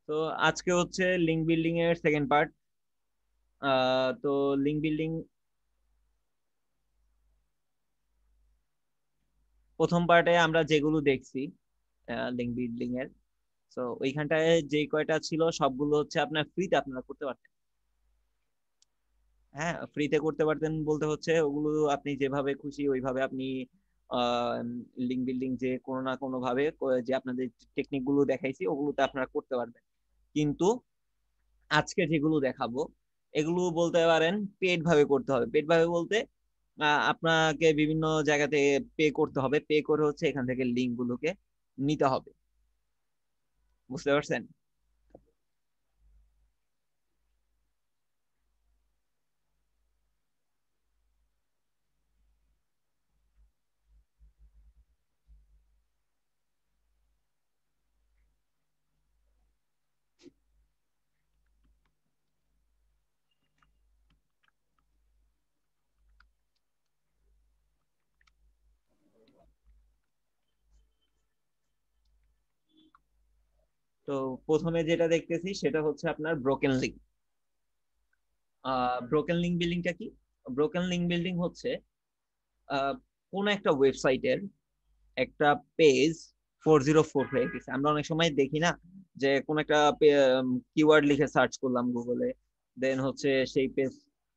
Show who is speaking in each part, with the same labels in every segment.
Speaker 1: তো আজকে হচ্ছে লিঙ্ক বিল্ডিং এর সেকেন্ড পার্ট। তো লিঙ্ক বিল্ডিং প্রথম পার্টে আমরা যেগুলো দেখছি লিঙ্ক বিল্ডিং এর, তো ওইখানটায় যে কয়টা ছিল সবগুলো হচ্ছে আপনার ফ্রিতে আপনারা করতে পারতেন। হ্যাঁ, ফ্রিতে করতে পারতেন বলতে হচ্ছে ওগুলো আপনি যেভাবে খুশি ওইভাবে আপনি লিঙ্ক বিল্ডিং যে কোনো না কোনো ভাবে যে আপনাদের টেকনিক গুলো দেখাইছি ওগুলোতে আপনারা করতে পারবেন। কিন্তু আজকে যেগুলো দেখাবো এগুলো বলতে পারেন পেড ভাবে করতে হবে। পেড ভাবে বলতে আপনাকে বিভিন্ন জায়গা থেকে পে করতে হবে, পে করে হচ্ছে এখান থেকে লিঙ্ক গুলোকে নিতে হবে। বুঝতে পারছেন? তো প্রথমে যেটা দেখতেছি সেটা হচ্ছে আপনার ব্রোকেন লিঙ্ক। ব্রোকেন লিঙ্ক বিল্ডিংটা কি? ব্রোকেন লিঙ্ক বিল্ডিং হচ্ছে আহ, কোন একটা ওয়েবসাইটের একটা পেজ 404 হয়ে গেছে। আমরা অনেক সময় দেখি না যে কোন একটা কিওয়ার্ড লিখে সার্চ করলাম গুগলে, দেন হচ্ছে সেই পেজ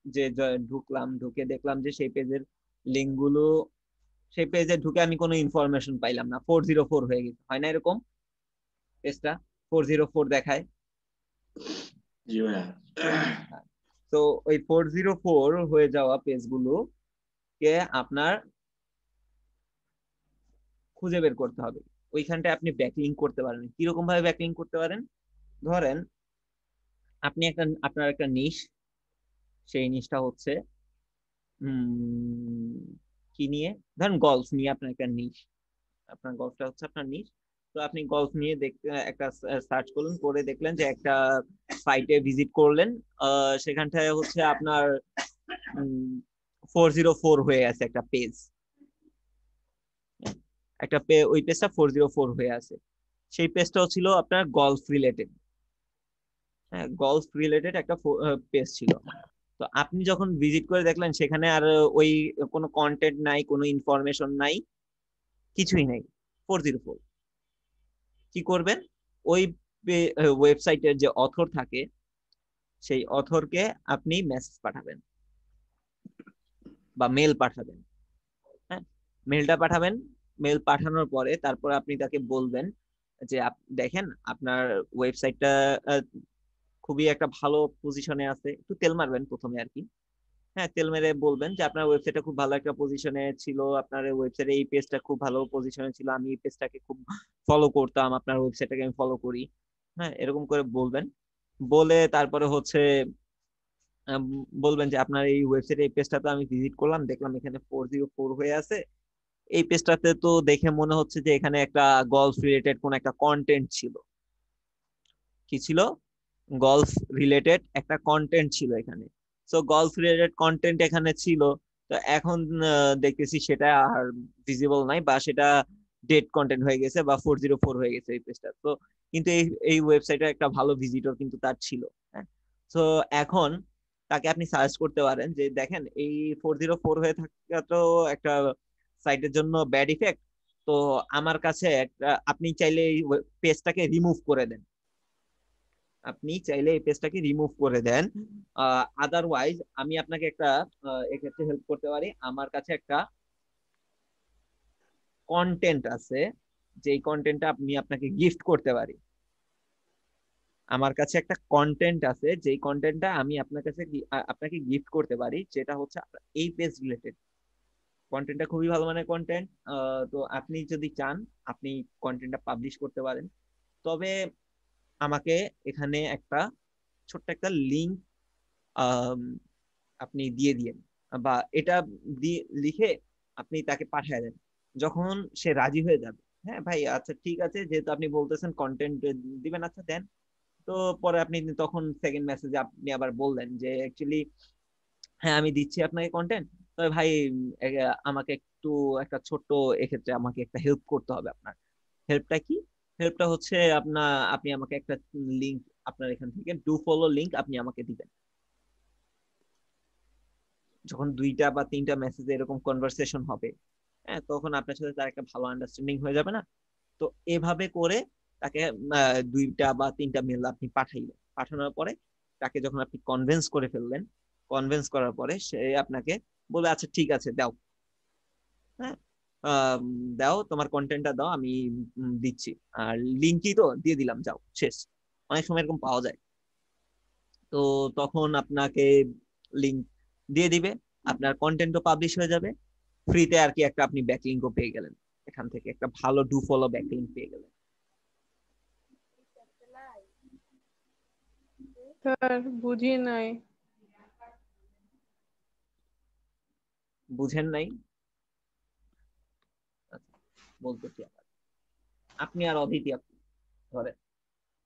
Speaker 1: যে ঢুকলাম, ঢুকে দেখলাম যে সেই পেজের লিঙ্ক গুলো, সেই পেজে ঢুকে আমি কোনো ইনফরমেশন পাইলাম না, 404 হয়ে গেছে। হয় না এরকম? পেজটা 404 দেখায়।
Speaker 2: জি ভাইয়া।
Speaker 1: তো ওই 404 হয়ে যাওয়া পেজগুলোকে আপনার খুঁজে বের করতে হবে। ওইখানটায় আপনি ব্যাকলিঙ্ক করতে পারেন। কিরকম ভাবে ব্যাকলিঙ্ক করতে পারেন? ধরেন আপনি আপনার একটা নিশ, সেই নিশটা হচ্ছে কি নিয়ে, ধরেন গলফ নিয়ে আপনার একটা নিশ, আপনার গলফটা হচ্ছে আপনার নিশ। তো আপনি গলফ নিয়ে দেখতে একটা সার্চ করলেন, করে দেখলেন যে একটা সাইটে ভিজিট করলেন, সেখানটায় হচ্ছে আপনার 404 হয়ে আছে একটা পেজ, ওই পেজটা 404 হয়ে আছে। সেই পেজটাও ছিল আপনার গলফ রিলেটেড। হ্যাঁ, গলফ রিলেটেড একটা পেজ ছিল। তো আপনি যখন ভিজিট করে দেখলেন সেখানে আর ওই কোনো কন্টেন্ট নাই, কোনো ইনফরমেশন নাই, কিছুই নাই, 404, কি করবেন? ওই ওয়েবসাইটের যে অথর থাকে সেই অথরকে আপনি মেসেজ পাঠাবেন বা মেল পাঠাবেন। হ্যাঁ, মেলটা পাঠাবেন। মেল পাঠানোর পরে তারপর আপনি তাকে বলবেন যে দেখেন আপনার ওয়েবসাইটটা খুবই একটা ভালো পজিশনে আছে, একটু তেল মারবেন প্রথমে আর কি। হ্যাঁ, তেল মেরে বলবেন যে আপনার ওয়েবসাইটটা খুব ভালো একটা পজিশনে ছিল, আপনার ওয়েবসাইটে এই পেজটা খুব ভালো পজিশনে ছিল, আমি এই পেজটাকে খুব ফলো করতাম, আপনার ওয়েবসাইটটাকে আমি ফলো করি। হ্যাঁ, এরকম করে বলবেন। বলে তারপরে হচ্ছে আম, বলবেন যে আপনার এই ওয়েবসাইটে এই পেজটা তো আমি ভিজিট করলাম, দেখলাম এখানে 404 হয়ে আছে। এই পেজটাতে তো দেখে মনে হচ্ছে যে এখানে একটা গলফ রিলেটেড কোন একটা কন্টেন্ট ছিল। কি ছিল? গলফ রিলেটেড একটা কন্টেন্ট ছিল এখানে। সো গলফ রিলেটেড কন্টেন্ট এখানে ছিল। তো এখন দেখতেছি সেটা আর ভিজিবল নাই, বা সেটা ডেড কন্টেন্ট হয়ে গেছে, বা 404 হয়ে গেছে এই পেজটা। তো কিন্তু এই এই ওয়েবসাইটে একটা ভালো ভিজিটর কিন্তু তার ছিল। হ্যাঁ, তো এখন তাকে আপনি সার্চ করতে পারেন যে দেখেন এই 404 হয়ে থাকা তো একটা সাইটের জন্য ব্যাড ইফেক্ট। তো আমার কাছে একটা, আপনি চাইলে এই পেজটাকে রিমুভ করে দেন, আপনি চাইলে এই পেজটাকে রিমুভ করে দেন। আদারওয়াইজ আমি আপনাকে একটা এক্ষেত্রে হেল্প করতে পারি। আমার কাছে একটা কন্টেন্ট আছে, যেই কন্টেন্টটা আমি আপনাকে গিফট করতে পারি। আমার কাছে একটা কন্টেন্ট আছে যেই কন্টেন্টটা আমি আপনার কাছে আপনাকে গিফট করতে পারি, যেটা হচ্ছে এই পেজ রিলেটেড কন্টেন্টটা, খুবই ভালো মানের কন্টেন্ট। তো আপনি যদি চান আপনি কন্টেন্টটা পাবলিশ করতে পারেন। তবে আমাকে এখানে একটা ছোট্ট একটা লিঙ্ক আপনি দিয়ে দিয়েন, বা এটা দিয়ে লিখে আপনি তাকে পাঠিয়ে দেন। যখন সে রাজি হয়ে যাবে, হ্যাঁ ভাই আচ্ছা ঠিক আছে, যেহেতু আপনি বলতেছেন কন্টেন্ট দিবেন, আচ্ছা দেন। তো পরে আপনি তখন সেকেন্ড মেসেজে আপনি আবার বললেন যে অ্যাকচুয়ালি হ্যাঁ আমি দিচ্ছি আপনাকে কন্টেন্ট, তবে ভাই আমাকে একটু একটা ছোট্ট, এক্ষেত্রে আমাকে একটা হেল্প করতে হবে। আপনার হেল্পটা কি? হেল্পটা হচ্ছে আপনি আমাকে একটা লিংক, আপনার এখান থেকে ডু ফলো লিংক আপনি আমাকে দিবেন। যখন 2টা বা 3টা মেসেজে এরকম কনভারসেশন হবে, হ্যাঁ, তখন আপনার সাথে তার একটা ভালো আন্ডারস্ট্যান্ডিং হয়ে যাবে না? তো এভাবে করে তাকে 2টা বা 3টা মেল আপনি পাঠাইলেন, পাঠানোর পরে তাকে যখন আপনি কনভিন্স করে ফেললেন, কনভিন্স করার পরে সে আপনাকে বলবে আচ্ছা ঠিক আছে দাও, হ্যাঁ, আম, দাও তোমার কন্টেন্টটা দাও, আমি দিচ্ছি, আর লিঙ্কই তো দিয়ে দিলাম, যাও শেষ। অনেক সময় এরকম পাওয়া যায়। তো তখন আপনাকে লিঙ্ক দিয়ে দিবে, আপনার কন্টেন্টও পাবলিশ হয়ে যাবে ফ্রিতে আর কি, একটা আপনি ব্যাকলিংকও পেয়ে গেলেন, এখান থেকে একটা ভালো ডু ফলো ব্যাকলিংক পেয়ে গেলেন।
Speaker 3: স্যার বুঝি নাই।
Speaker 1: বুঝেন নাই? আচ্ছা, বলতেছি আবার। আপনি আর অদিতি, আপনি ধরেন,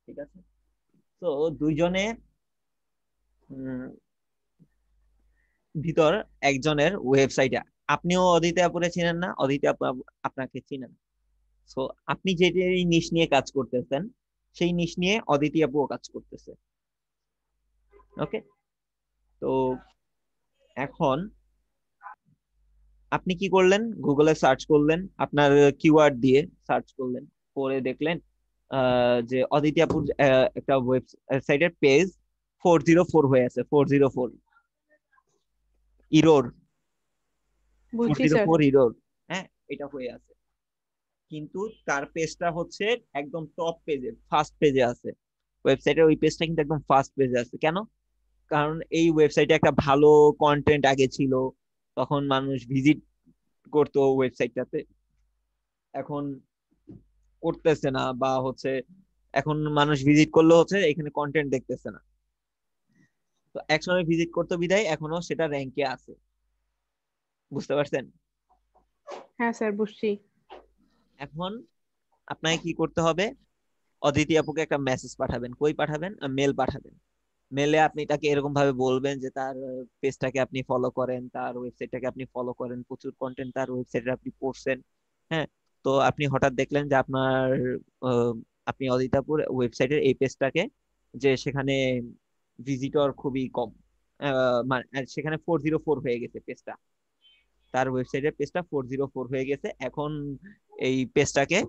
Speaker 1: ঠিক আছে? তো দুইজনে উম, ভিতর একজনের ওয়েবসাইটে, আপনিও অদিতি আপুরে চিনেন না, অদিতি আপু আপনাকে চিনেন। সো আপনি যে নিশ নিয়ে কাজ করতেছেন, সেই নিশ নিয়ে অদিতি আপুও কাজ করতেছে। ওকে, তো এখন আপনি কি করলেন, গুগলে সার্চ করলেন, আপনার কিওয়ার্ড দিয়ে সার্চ করলেন, করে দেখলেন যে অদিতি আপুর একটা ওয়েবসাইটের পেজ 404 হয়ে আছে, 404 ইরোর, ফোর
Speaker 3: বুঝছি
Speaker 1: জিরো
Speaker 3: স্যার।
Speaker 1: ফোর ইরোর হ্যাঁ, এটা হয়ে আছে। কিন্তু তার পেজটা হচ্ছে একদম টপ পেজে, ফার্স্ট পেজে আছে। ওয়েবসাইটের ওই পেজটা কিন্তু একদম ফার্স্ট পেজে আছে। কেন? কারণ এই ওয়েবসাইটে একটা ভালো কন্টেন্ট আগে ছিল, তখন মানুষ ভিজিট করতো ওয়েবসাইটটাতে, এখন করতেছে না, বা হচ্ছে এখন মানুষ ভিজিট করলে হচ্ছে এখানে কন্টেন্ট দেখতেছে না। তো একসময় ভিজিট করতে বিধায় এখনো সেটা র্যাঙ্কে আছে। বুঝতে পারছেন?
Speaker 3: হ্যাঁ স্যার বুঝছি।
Speaker 1: এখন আপনাকে কি করতে হবে, অদিতি আপুকে একটা মেসেজ পাঠাবেন। কই পাঠাবেন? মেল পাঠাবেন। মেলে আপনি তাকে এরকম ভাবে বলবেন যে তার পেজটাকে আপনি ফলো করেন, তার ওয়েবসাইটটাকে আপনি ফলো করেন, প্রচুর কন্টেন্ট তার ওয়েবসাইটে আপনি পড়ছেন। হ্যাঁ, তো আপনি হঠাৎ দেখলেন যে আপনার আহ, আপনি অদিতাপুর ওয়েবসাইটের এই পেজটাকে, যে সেখানে ভিজিটর খুবই কম, আর সেখানে 404 হয়ে গেছে পেজটা, তার ওয়েবসাইটের পেজটা 404 হয়ে গেছে। এখন এই পেজটাকে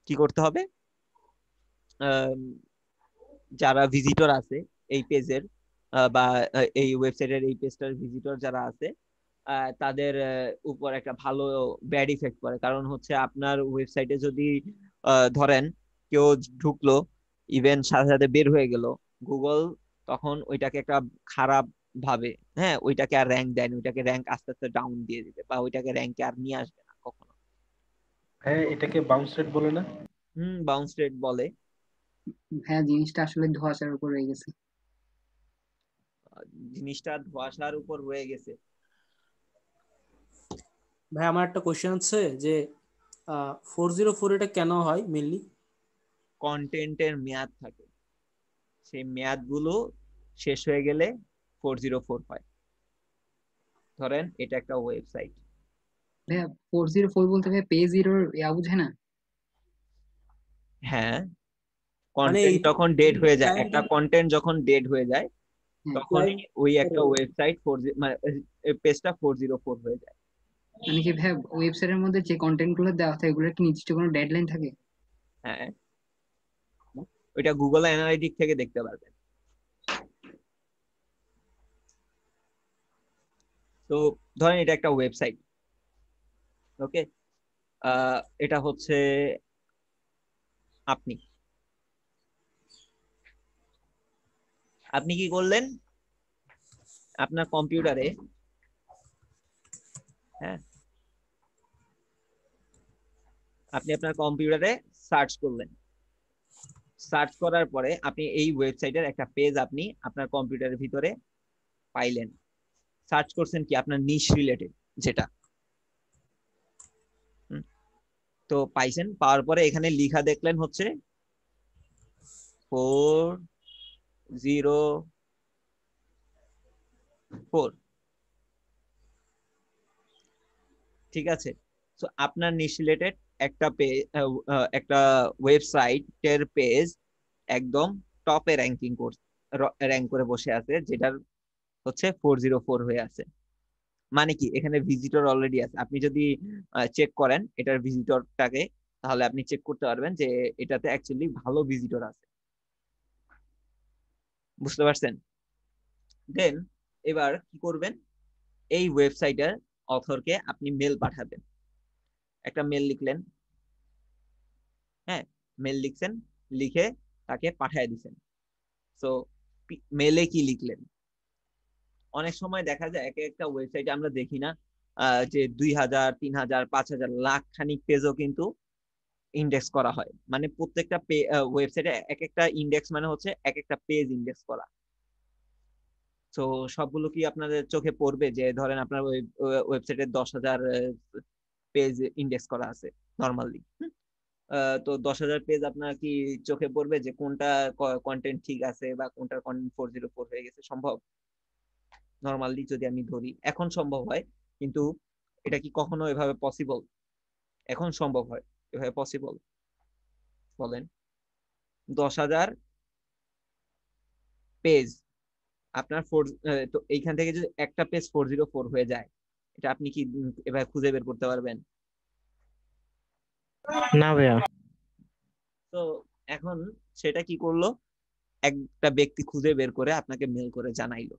Speaker 1: কি করতে হবে, আম, যারা ভিজিটর আছে এই পেজের, বা এই ওয়েবসাইটের এই পেজটার ভিজিটর যারা আছে, তাদের উপর একটা ভালো ব্যাড ইফেক্ট পড়ে। কারণ হচ্ছে আপনার ওয়েবসাইটে যদি ধরেন কেউ ঢুকলো, ইভেন সাথে সাথে বের হয়ে গেল, গুগল তখন ওইটাকে একটা খারাপ ভাবে, হ্যাঁ, ওইটাকে আর র্যাঙ্ক দেয় না, ওইটাকে র্যাঙ্ক আস্তে আস্তে ডাউন দিয়ে দিবে, বা ওইটাকে র্যাঙ্কে আর নিয়ে আসবে না কখনো।
Speaker 2: হ্যাঁ, এটাকে বাউন্স রেট বলে না?
Speaker 1: বাউন্স রেট বলে।
Speaker 4: হ্যাঁ, জিনিসটা আসলে ধোঁয়াশার উপর রয়ে গেছে।
Speaker 1: জিনিসটা ধোঁয়াশার উপর রয়ে গেছে।
Speaker 5: ভাই আমার একটা কোশ্চেন আছে যে 404 এটা কেন হয় মেনলি?
Speaker 1: কন্টেন্টের মেয়াদ থাকে, সেই মেয়াদগুলো শেষ হয়ে গেলে 404 হয়। ধরেন এটা একটা ওয়েবসাইট।
Speaker 4: ভাইয়া 404 বলতে ভাই পেজ জিরোর বুঝে না?
Speaker 1: হ্যাঁ,
Speaker 5: মানে
Speaker 1: কন্টেন্ট
Speaker 5: এই
Speaker 1: যখন ডেড হয়ে যায়,
Speaker 5: ক্লায়েন্ট
Speaker 1: একটা কন্টেন্ট যখন ডেড হয়ে যায়,
Speaker 4: হ্যাঁ,
Speaker 1: তখনই ওই একটা
Speaker 5: ক্লায়েন্ট
Speaker 1: ওয়েবসাইট মানে পেজটা 404 হয়ে যায়।
Speaker 4: মানে কি ভাইয়া ওয়েবসাইটের মধ্যে যে কন্টেন্ট গুলো দেওয়া থাকে এগুলোর কি নির্দিষ্ট কোনো ডেডলাইন থাকে?
Speaker 1: হ্যাঁ, ওইটা গুগল অ্যানালিটিক থেকে দেখতে পারবেন। তো ধরেন এটা একটা ওয়েবসাইট, ওকে, এটা হচ্ছে আপনি আপনি কি করলেন, আপনার কম্পিউটারে, হ্যাঁ, আপনি আপনার কম্পিউটারে সার্চ করলেন, সার্চ করার পরে আপনি এই ওয়েবসাইটের একটা পেজ আপনি আপনার কম্পিউটারের ভিতরে পাইলেন। সার্চ করছেন কি আপনার নিশ রিলেটেড যেটা, হুম, তো পাইছেন, পাওয়ার পরে এখানে লিখা দেখলেন হচ্ছে 404, ঠিক আছে? তো আপনার নিশ রিলেটেড একটা একটা ওয়েবসাইটের পেজ একদম টপে র্যাঙ্ক করে বসে আছে, যেটার হচ্ছে 404 হয়ে আছে। মানে কি, এখানে ভিজিটর অলরেডি আছে। আপনি যদি চেক করেন এটার ভিজিটরটাকে, তাহলে আপনি চেক করতে পারবেন যে এটাতে অ্যাকচুয়ালি ভালো ভিজিটর আছে। বুঝতে পারছেন? দেন এবার কি করবেন, এই ওয়েবসাইটের অথরকে আপনি মেল পাঠাবেন। একটা মেল লিখলেন, হ্যাঁ, মেল লিখছেন, লিখে তাকে পাঠিয়ে দিছেন। সো মেলে কি লিখলেন? অনেক সময় দেখা যায় এক একটা ওয়েবসাইটে আমরা দেখি না যে 2000, 3000, 5000 লাখ খানিক পেজও কিন্তু ইন্ডেক্স করা হয়। মানে প্রত্যেকটা ওয়েবসাইটে এক একটা ইন্ডেক্স মানে হচ্ছে এক একটা পেজ ইন্ডেক্স করা। তো সবগুলো কি আপনাদের চোখে পড়বে যে ধরেন আপনার ওয়েবসাইটে 10,000 পেজ ইন্ডেক্স করা আছে নর্মালি? তো 10,000 পেজ আপনার কি চোখে পড়বে যে কোনটা কন্টেন্ট ঠিক আছে বা কোনটার কন্টেন্ট 404 হয়ে গেছে? সম্ভব? নর্মালি যদি আমি ধরি এখন সম্ভব হয়, কিন্তু এটা কি কখনো এভাবে পসিবল? এখন সম্ভব হয়, এভাবে পসিবল? বলেন। 10,000 পেজ আপনার তো এইখান থেকে যদি একটা পেজ 404 হয়ে যায়, এটা আপনি কি এভাবে খুঁজে বের করতে পারবেন?
Speaker 2: না ভাইয়া।
Speaker 1: তো এখন সেটা কি করলো, একটা ব্যক্তি খুঁজে বের করে আপনাকে মেল করে জানাইলো।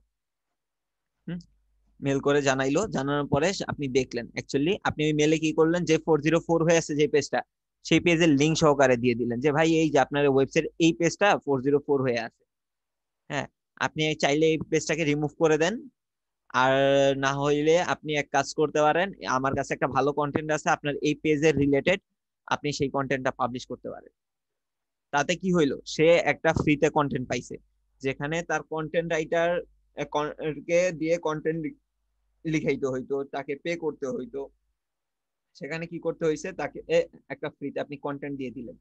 Speaker 1: মেল করে জানাইলো, জানানোর পরে আপনি দেখলেন অ্যাকচুয়ালি আপনি ওই মেলে কি করলেন, যে 404 হয়ে আছে যে পেজটা, সেই পেজের লিঙ্ক সহকারে দিয়ে দিলেন যে ভাই এই যে আপনার ওয়েবসাইট এই পেজটা 404 হয়ে আছে। হ্যাঁ, আপনি চাইলে এই পেজটাকে রিমুভ করে দেন, আর না হইলে আপনি এক কাজ করতে পারেন, আমার কাছে একটা ভালো কন্টেন্ট আছে আপনার এই পেজের রিলেটেড, আপনি সেই কন্টেন্টটা পাবলিশ করতে পারেন। তাতে কি হইলো, সে একটা ফ্রিতে কন্টেন্ট পাইছে, যেখানে তার কন্টেন্ট রাইটার কে দিয়ে কন্টেন্ট লিখাইতে হইতো, তাকে পে করতে হইতো। সেখানে কি করতে হয়েছে, তাকে একটা ফ্রিতে আপনি কন্টেন্ট দিয়ে দিলেন,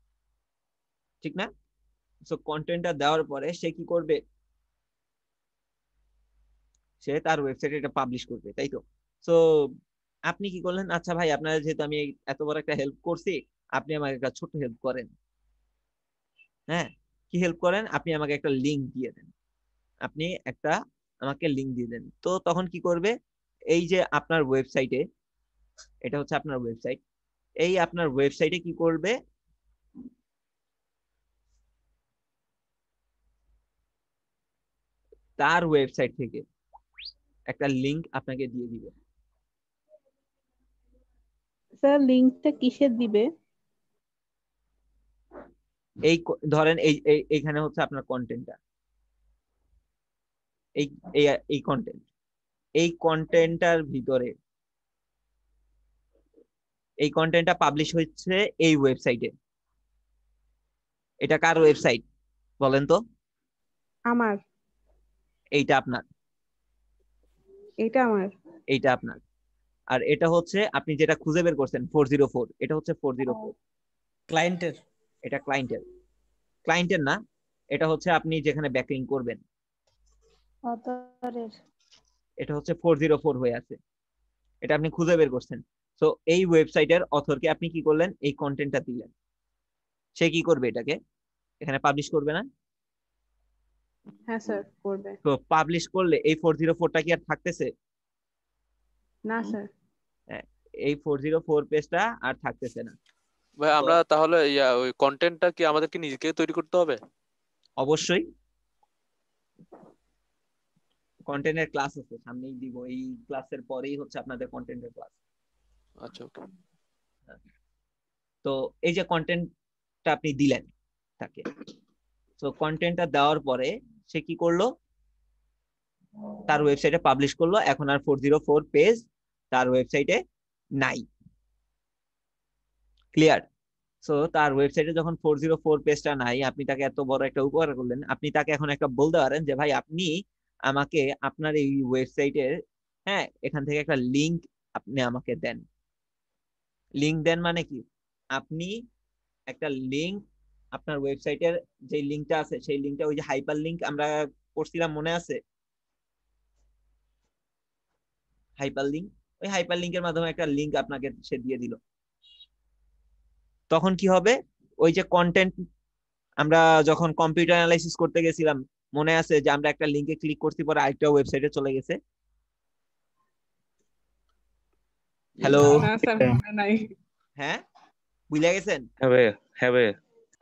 Speaker 1: ঠিক না? সো কন্টেন্টটা দেওয়ার পরে সে কি করবে, সে তার ওয়েবসাইটে এটা পাবলিশ করবে, তাই তো? সো আপনি কি করলেন, আচ্ছা ভাই আপনার যেহেতু আমি এত বড় একটা হেল্প করছি, আপনি আমাকে একটা ছোট্ট হেল্প করেন। হ্যাঁ, কি হেল্প করেন, আপনি আমাকে একটা লিংক দিয়ে দেন। আপনি একটা আমাকে লিংক দিয়ে দেন। তো তখন কি করবে, এই যে আপনার ওয়েবসাইটে, এটা হচ্ছে আপনার ওয়েবসাইট, এই আপনার ওয়েবসাইটে কি করবে, তার ওয়েবসাইট থেকে একটা লিংক আপনাকে দিয়ে দিবে।
Speaker 3: স্যার লিংকটা কিসের দিবে?
Speaker 1: এই ধরেন এইখানে হচ্ছে আপনার কন্টেন্টটা, এই এই কন্টেন্ট, এই কন্টেন্টটার ভিতরে, এই কন্টেন্টটা পাবলিশ হচ্ছে এই ওয়েবসাইটে। এটা কার ওয়েবসাইট বলেন তো?
Speaker 3: আমার।
Speaker 1: এইটা আপনার,
Speaker 3: এটা আমার।
Speaker 1: এইটা আপনার। আর এটা হচ্ছে আপনি যেটা খুঁজে বের করছেন 404, এটা হচ্ছে 404,
Speaker 5: ক্লায়েন্টের।
Speaker 1: এটা ক্লায়েন্টের। ক্লায়েন্টের না, এটা হচ্ছে আপনি যেখানে ব্যাকলিংক করবেন,
Speaker 6: অতরের।
Speaker 1: এটা হচ্ছে 404 হয়ে আছে, এটা আপনি খুঁজে বের করছেন। তো এই ওয়েবসাইটের অথরকে আপনি কি করলেন, এই কন্টেন্টটা দিলেন, সে কি করবে, এটাকে এখানে পাবলিশ করবে না?
Speaker 3: হ্যাঁ স্যার করবে।
Speaker 1: তো পাবলিশ করলে এই 404টা কি আর থাকতেছে?
Speaker 3: না স্যার।
Speaker 1: এই 404 পেজটা আর থাকতেছে না।
Speaker 7: ভাই
Speaker 1: তো
Speaker 7: আমরা তাহলে ওই কন্টেন্টটা কি আমাদেরকে নিজেকে তৈরি করতে হবে?
Speaker 1: অবশ্যই কন্টেন্টের ক্লাস আছে, সামনেই দিব, এই ক্লাসের পরেই হচ্ছে আপনাদের কন্টেন্টের ক্লাস।
Speaker 7: আচ্ছা, ওকে।
Speaker 1: তো এই যে কন্টেন্টটা আপনি দিলেন তাকে, তো কন্টেন্টটা দেওয়ার পরে সে কি করলো, তার ওয়েবসাইটে পাবলিশ করলো, এখন আর 404 পেজ তার ওয়েবসাইটে নাই। ক্লিয়ার? সো তার ওয়েবসাইটে যখন 404 পেজটা নাই, আপনি তাকে এত বড় একটা উপকার করলেন, আপনি তাকে এখন একটা বলতে পারেন যে ভাই আপনি আমাকে আপনার এই ওয়েবসাইটের, হ্যাঁ, এখান থেকে একটা লিংক আপনি আমাকে দেন। লিংক দেন মানে কি, আপনি একটা লিংক, আপনার ওয়েবসাইটের যে লিংকটা আছে সেই লিংকটা, ওই যে হাইপার লিংক আমরা করছিলাম মনে আছে, হাইপার লিংক, ওই হাইপার লিংকের মাধ্যমে একটা লিংক আপনাকে সে দিয়ে দিল। তখন কি হবে, ওই যে কন্টেন্ট আমরা যখন কম্পিউটার অ্যানালাইসিস করতে গেছিলাম, মনে আছে যে আমরা একটা লিংকে ক্লিক করছি পরে আরেকটা ওয়েবসাইটে চলে গেছে। হ্যালো,
Speaker 3: না স্যার, মনে নাই।
Speaker 1: হ্যাঁ ভুলে গেছেন?
Speaker 6: হ্যাঁ ভাইয়া, হ্যাঁ ভাইয়া,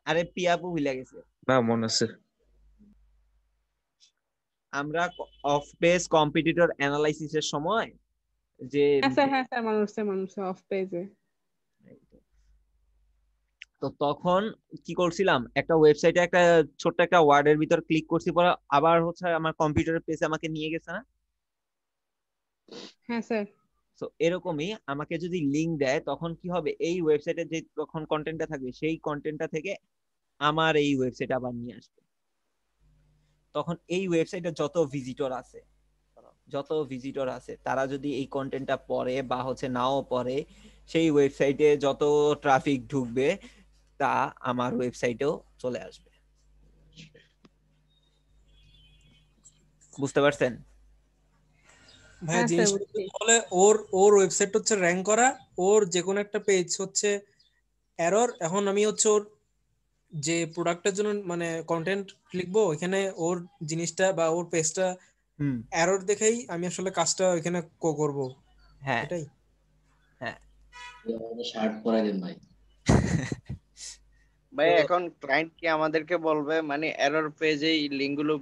Speaker 1: আরে পিয়াপু ভুলে গেছে।
Speaker 6: না মনে আছে।
Speaker 1: আমরা অফ পেজ কম্পিটিটর অ্যানালাইসিসের সময় যে
Speaker 3: হ্যাঁ স্যার, মানুষ অফ পেজে।
Speaker 1: তো তখন কি করছিলাম, একটা ওয়েবসাইটে একটা ছোট্ট একটা ওয়ার্ডের ভিতর ক্লিক করছি, পরে আবার হচ্ছে আমার কম্পিউটারের পেজে আমাকে নিয়ে গেছে না?
Speaker 3: হ্যাঁ স্যার।
Speaker 1: তো এরকমই আমাকে যদি লিংক দেয় তখন কি হবে, এই ওয়েবসাইটে যে তখন কন্টেন্টটা থাকবে সেই কন্টেন্টটা থেকে আমার এই ওয়েবসাইটে আবার নিয়ে আসবে। তখন এই ওয়েবসাইটে যত ভিজিটর আছে তারা যদি এই কন্টেন্টটা পড়ে বা হচ্ছে নাও পড়ে, সেই ওয়েবসাইটে যত ট্রাফিক ঢুকবে তা আমার ওয়েবসাইটেও চলে আসবে। বুঝতে পারছেন?
Speaker 5: ভাইয়া
Speaker 3: হ্যাঁ স্যার,
Speaker 5: জিনিসটা
Speaker 3: বুঝছি।
Speaker 5: তাহলে ওর ওর ওয়েবসাইট হচ্ছে র্যাঙ্ক করা, ওর যে কোনো একটা পেজ হচ্ছে এরর। এখন আমি হচ্ছে ওর যে প্রোডাক্টের জন্য মানে কন্টেন্ট লিখবো, এখানে ওর জিনিসটা বা ওর পেজটা
Speaker 1: হুম,
Speaker 5: এরর দেখেই আমি আসলে কাজটা ওইখানে করব,
Speaker 1: হ্যাঁ
Speaker 5: এটাই।
Speaker 1: হ্যাঁ।
Speaker 8: শার্ট পরাই দেন ভাই।
Speaker 9: ভাই
Speaker 1: তো
Speaker 9: এখন ক্লায়েন্ট কি আমাদেরকে বলবে মানে এরর পেজে লিংক গুলো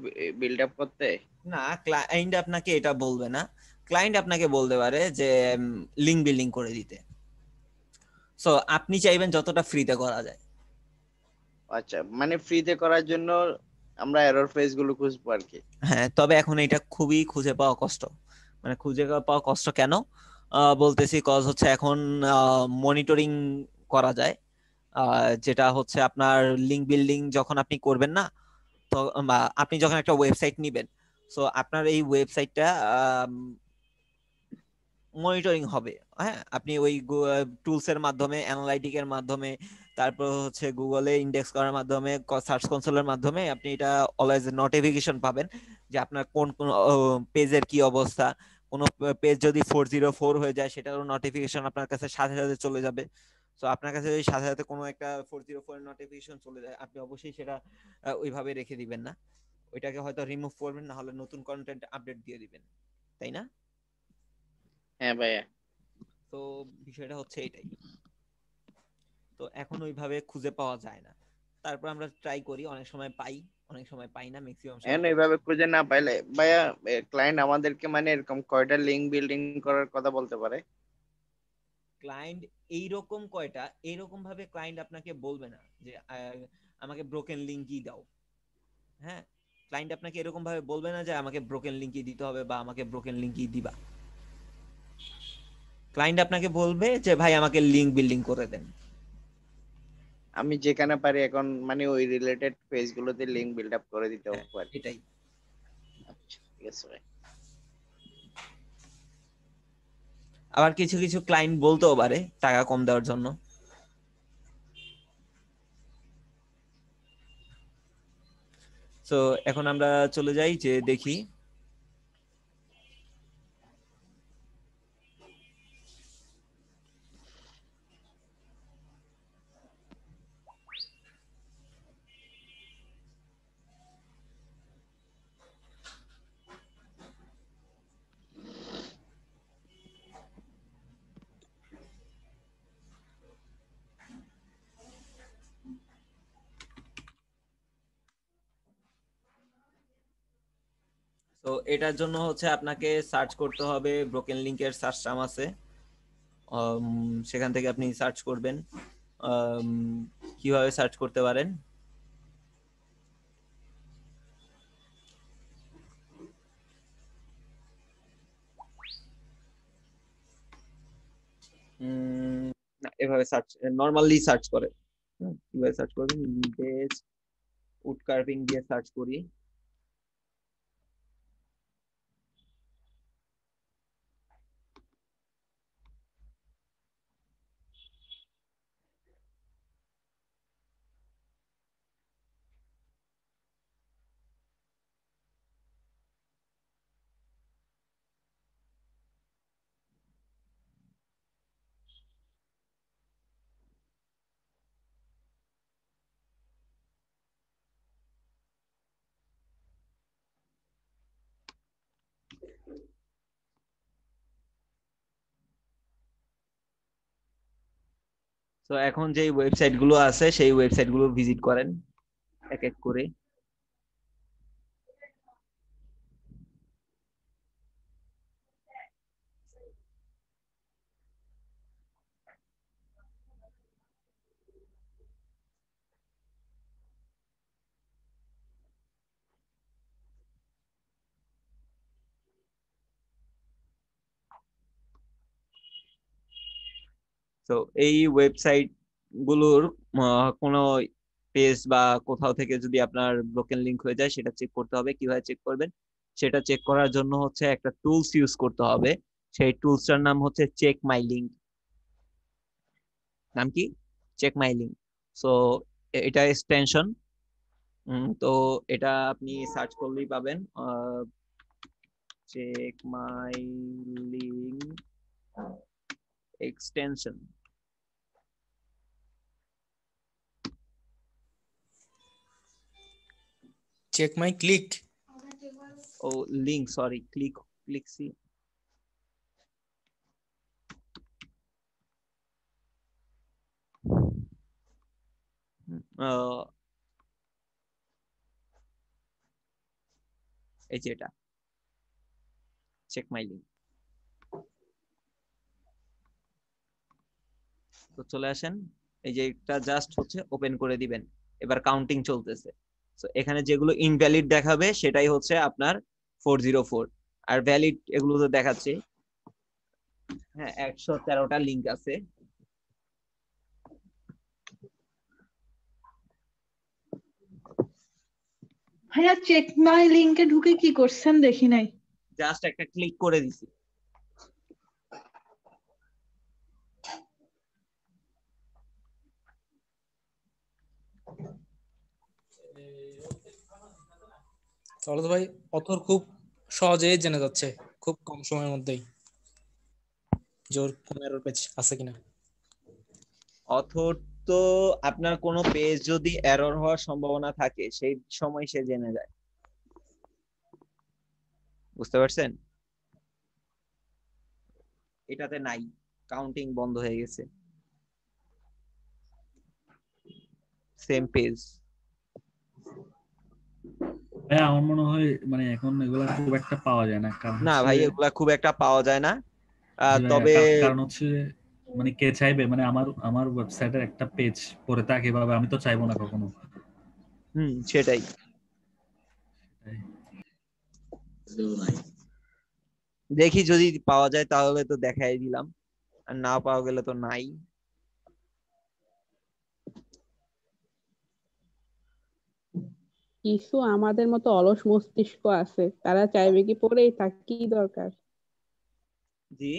Speaker 9: বিল্ড আপ করতে?
Speaker 1: না, ক্লায়েন্ট আপনাকে এটা বলবে না। ক্লায়েন্ট আপনাকে বলতে পারে যে লিংক বিল্ডিং করে দিতে। সো আপনি চাইবেন যতটা ফ্রিতে করা যায়।
Speaker 9: আচ্ছা, মানে ফ্রিতে করার জন্য আমরা এরর পেজ গুলো খুঁজবো আর কি।
Speaker 1: হ্যাঁ, তবে এখন এটা খুবই খুঁজে পাওয়া কষ্ট। মানে খুঁজে পাওয়া কষ্ট কেন বলতেছি, কজ হচ্ছে এখন মনিটরিং করা যায়, যেটা হচ্ছে আপনার লিংক বিল্ডিং যখন আপনি করবেন না, তো বা আপনি যখন একটা ওয়েবসাইট নিবেন, সো আপনার এই ওয়েবসাইটটা মনিটরিং হবে। হ্যাঁ, আপনি ওই টুলস এর মাধ্যমে, অ্যানালাইটিক এর মাধ্যমে, তারপর হচ্ছে গুগলে ইন্ডেক্স করার মাধ্যমে, সার্চ কনসোলের মাধ্যমে আপনি এটা অলওয়েজ নোটিফিকেশন পাবেন যে আপনার কোন কোন পেজের কি অবস্থা। কোনো পেজ যদি 404 হয়ে যায় সেটারও নোটিফিকেশন আপনার কাছে সাথে সাথে চলে যাবে। তো আপনার কাছে যদি সাথে সাথে কোনো একটা 404 এর নোটিফিকেশন চলে যায়, আপনি অবশ্যই সেটা ওইভাবে রেখে দিবেন না, ওইটাকে হয়তো রিমুভ করবেন, না হলে নতুন কন্টেন্ট আপডেট দিয়ে দিবেন, তাই না?
Speaker 9: হ্যাঁ ভাইয়া।
Speaker 1: তো বিষয়টা হচ্ছে এটাই। তো এখন ওইভাবে খুঁজে পাওয়া যায় না, তারপর আমরা ট্রাই করি, অনেক সময় পাই, অনেক সময় পাই না, ম্যাক্সিমাম
Speaker 9: এখন
Speaker 1: সময়।
Speaker 9: এইভাবে খুঁজে না পাইলে ভাইয়া ক্লায়েন্ট আমাদেরকে মানে এরকম কয়টা লিংক বিল্ডিং করার কথা বলতে পারে?
Speaker 1: ক্লায়েন্ট এইরকম কয়টা, এইরকম ভাবে ক্লায়েন্ট আপনাকে বলবে না যে আমাকে ব্রোকেন লিঙ্কই দাও। হ্যাঁ, ক্লায়েন্ট আপনাকে এরকম ভাবে বলবে না যে আমাকে ব্রোকেন লিঙ্কই দিতে হবে বা আমাকে ব্রোকেন লিঙ্কই দিবা। ক্লায়েন্ট আপনাকে বলবে যে ভাই আমাকে লিঙ্ক বিল্ডিং করে দেন।
Speaker 9: আমি যেখানে পারি এখন মানে ওই রিলেটেড পেজ গুলোতে লিংক বিল্ড আপ করে দিতে
Speaker 1: হ্যাঁ,
Speaker 9: পারি।
Speaker 1: এটাই।
Speaker 9: আচ্ছা, ঠিক আছে ভাই।
Speaker 1: আবার কিছু কিছু ক্লায়েন্ট বলতেও পারে টাকা কম দেওয়ার জন্য। তো এখন আমরা চলে যাই যে দেখি তো এটার জন্য হচ্ছে আপনাকে সার্চ করতে হবে, ব্রোকেন লিংকের সার্চ টার্ম আছে, সেখান থেকে আপনি সার্চ করবেন। আম, কিভাবে সার্চ করতে পারেন, না এভাবে সার্চ, নরমালি সার্চ করে কিভাবে সার্চ করবেন, ইমেজ উড কার্ভিং দিয়ে সার্চ করি। তো এখন যে ওয়েবসাইট গুলো আছে সেই ওয়েবসাইট গুলো ভিজিট করেন এক এক করে। তো এই ওয়েবসাইট গুলোর কোনো পেজ বা কোথাও থেকে যদি আপনার ব্রোকেন লিংক হয়ে যায় সেটা চেক করতে হবে। কিভাবে চেক করবেন সেটা চেক করার জন্য হচ্ছে একটা টুলস ইউজ করতে হবে। সেই টুলসটার নাম হচ্ছে চেক মাই লিংক। নাম কি? Check my link. সো এটা এক্সটেনশন। তো এটা আপনি সার্চ করলেই পাবেন, check my link extension.
Speaker 5: Check my click.
Speaker 1: ও লিংক, সরি, ক্লিক, ক্লিক সি। এই যে এটা চেক মাই লিংক। তো চলে আসেন, এই যে এটা জাস্ট হচ্ছে ওপেন করে দিবেন। এবার কাউন্টিং চলতেছে। তো এখানে যেগুলো ইনভ্যালিড দেখাবে সেটাই হচ্ছে আপনার 404, আর ভ্যালিড এগুলো তো দেখাচ্ছে। হ্যাঁ, 113টা লিংক আছে।
Speaker 10: ভাইয়া চেক মাই লিংকে ঢুকে কি করছেন দেখি নাই।
Speaker 1: জাস্ট একটা ক্লিক করে দিছি।
Speaker 5: তাহলে তো ভাই অথর খুব সহজেই জেনে যাচ্ছে খুব কম সময়ের মধ্যেই জোর কোন এরর পেজ আছে কিনা।
Speaker 1: অথর তো আপনার কোনো পেজ যদি এরর হওয়ার সম্ভাবনা থাকে সেই সময় সে জেনে যায়। বুঝতে পারছেন? এটাতে নাই, কাউন্টিং বন্ধ হয়ে গেছে। Same page.
Speaker 11: হ্যাঁ, আমার মনে হয় মানে এখন এগুলা খুব একটা পাওয়া যায় না, কারণ
Speaker 1: না
Speaker 11: হচ্ছে
Speaker 1: ভাই, এগুলা খুব একটা পাওয়া যায় না।
Speaker 11: যে
Speaker 1: তবে
Speaker 11: কারণ হচ্ছে মানে কে চাইবে, মানে আমার আমার ওয়েবসাইটের একটা পেজ পড়ে থাকে এভাবে, আমি তো চাইবো না কখনো।
Speaker 1: সেটাই। দেখি যদি পাওয়া যায় তাহলে তো দেখাই দিলাম, আর না পাওয়া গেলে তো নাই।
Speaker 3: কিছু আমাদের মতো অলস মস্তিষ্ক আছে, তারা চাইবে কি পড়ে, তা কি দরকার?
Speaker 1: জি,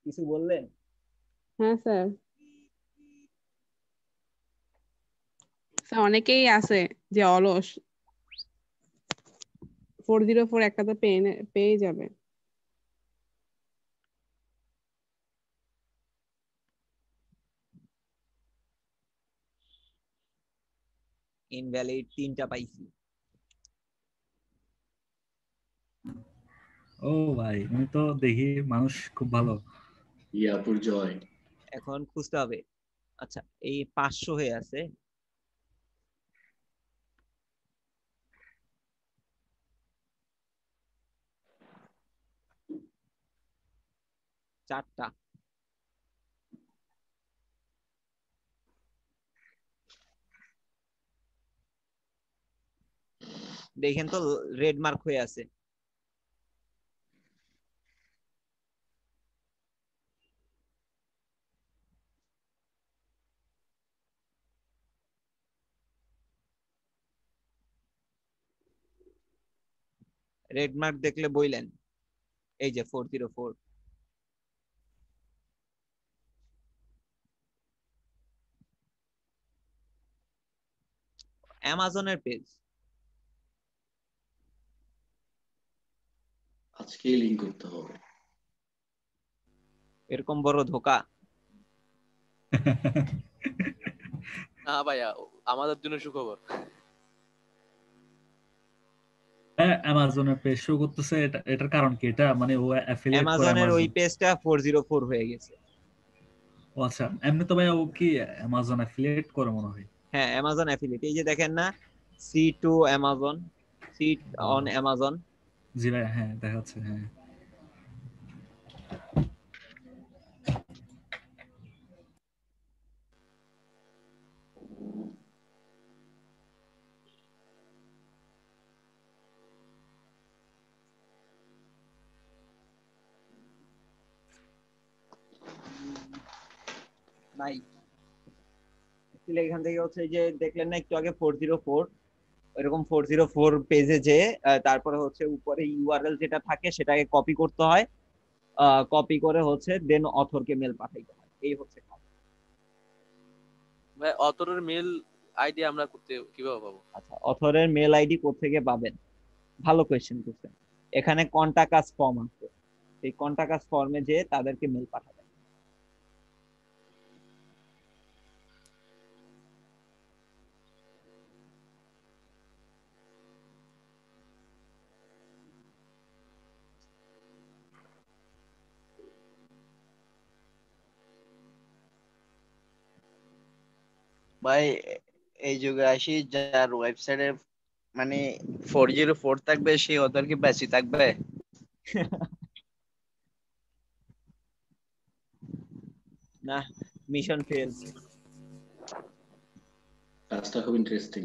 Speaker 1: কিছু বললেন?
Speaker 3: হ্যাঁ স্যার, অনেকেই আছে যে অলস। 404 একটা তো পেয়ে যাবে।
Speaker 1: ইনভ্যালিড 3টা পাইছি।
Speaker 11: ও ভাই, আমি তো দেখি মানুষ খুব ভালো।
Speaker 8: ইয়াপুর জয়।
Speaker 1: এখন খুঁজতে হবে। আচ্ছা, এই 500 হয়ে আছে। চারটা। দেখেন তো রেড মার্ক হয়ে আছে। রেড মার্ক দেখলে বইলেন, এই যে 404। অ্যামাজনের পেজ।
Speaker 8: আজকেই লিংক করতে হবে।
Speaker 1: এরকম বড় ধোকা?
Speaker 7: না ভাইয়া, আমাদের জন্য সুখবর।
Speaker 11: অ্যামাজনের পেজ শো করতেছে, এটার কারণ কি? এটা মানে ও অ্যাফিলিয়েট করে
Speaker 1: অ্যামাজনের ওই
Speaker 11: অ্যামাজন।
Speaker 1: পেজটা 404 হয়ে গেছে।
Speaker 11: ও আচ্ছা, এমনি তো ভাই ও কি অ্যামাজন অ্যাফিলিয়েট করে মনে হয়।
Speaker 1: হ্যাঁ, অ্যামাজন অ্যাফিলিয়েট, এই যে দেখেন না, C2 অ্যামাজন, সিট
Speaker 11: ও
Speaker 1: অন অ্যামাজন।
Speaker 11: জি ভাই, হ্যাঁ দেখা যাচ্ছে, হ্যাঁ।
Speaker 1: নাই, Actually এখান থেকে হচ্ছে যে দেখলেন না একটু আগে 404, এরকম 404 পেজে যে তারপরে হচ্ছে উপরে ইউআরএল যেটা থাকে সেটাকে কপি করতে হয়, কপি করে হচ্ছে দেন অথরকে মেল পাঠাইতে হয়, এই হচ্ছে কাজ।
Speaker 7: ভাই অথরের মেল আইডি আমরা কিভাবে পাবো?
Speaker 1: আচ্ছা, অথরের মেল আইডি কোত্থেকে পাবেন? ভালো কোয়েশ্চেন করছেন। এখানে কন্টাক্ট আস ফর্ম আছে, এই কন্টাক্ট আস ফর্মে যে তাদেরকে মেল পাঠাবেন।
Speaker 9: ভাই এই যুগে আসি যার ওয়েবসাইটে মানে 404 থাকবে সেই অথর কি বেশি থাকবে?
Speaker 1: না, মিশন ফেল।
Speaker 8: কাজটা খুব ইন্টারেস্টিং।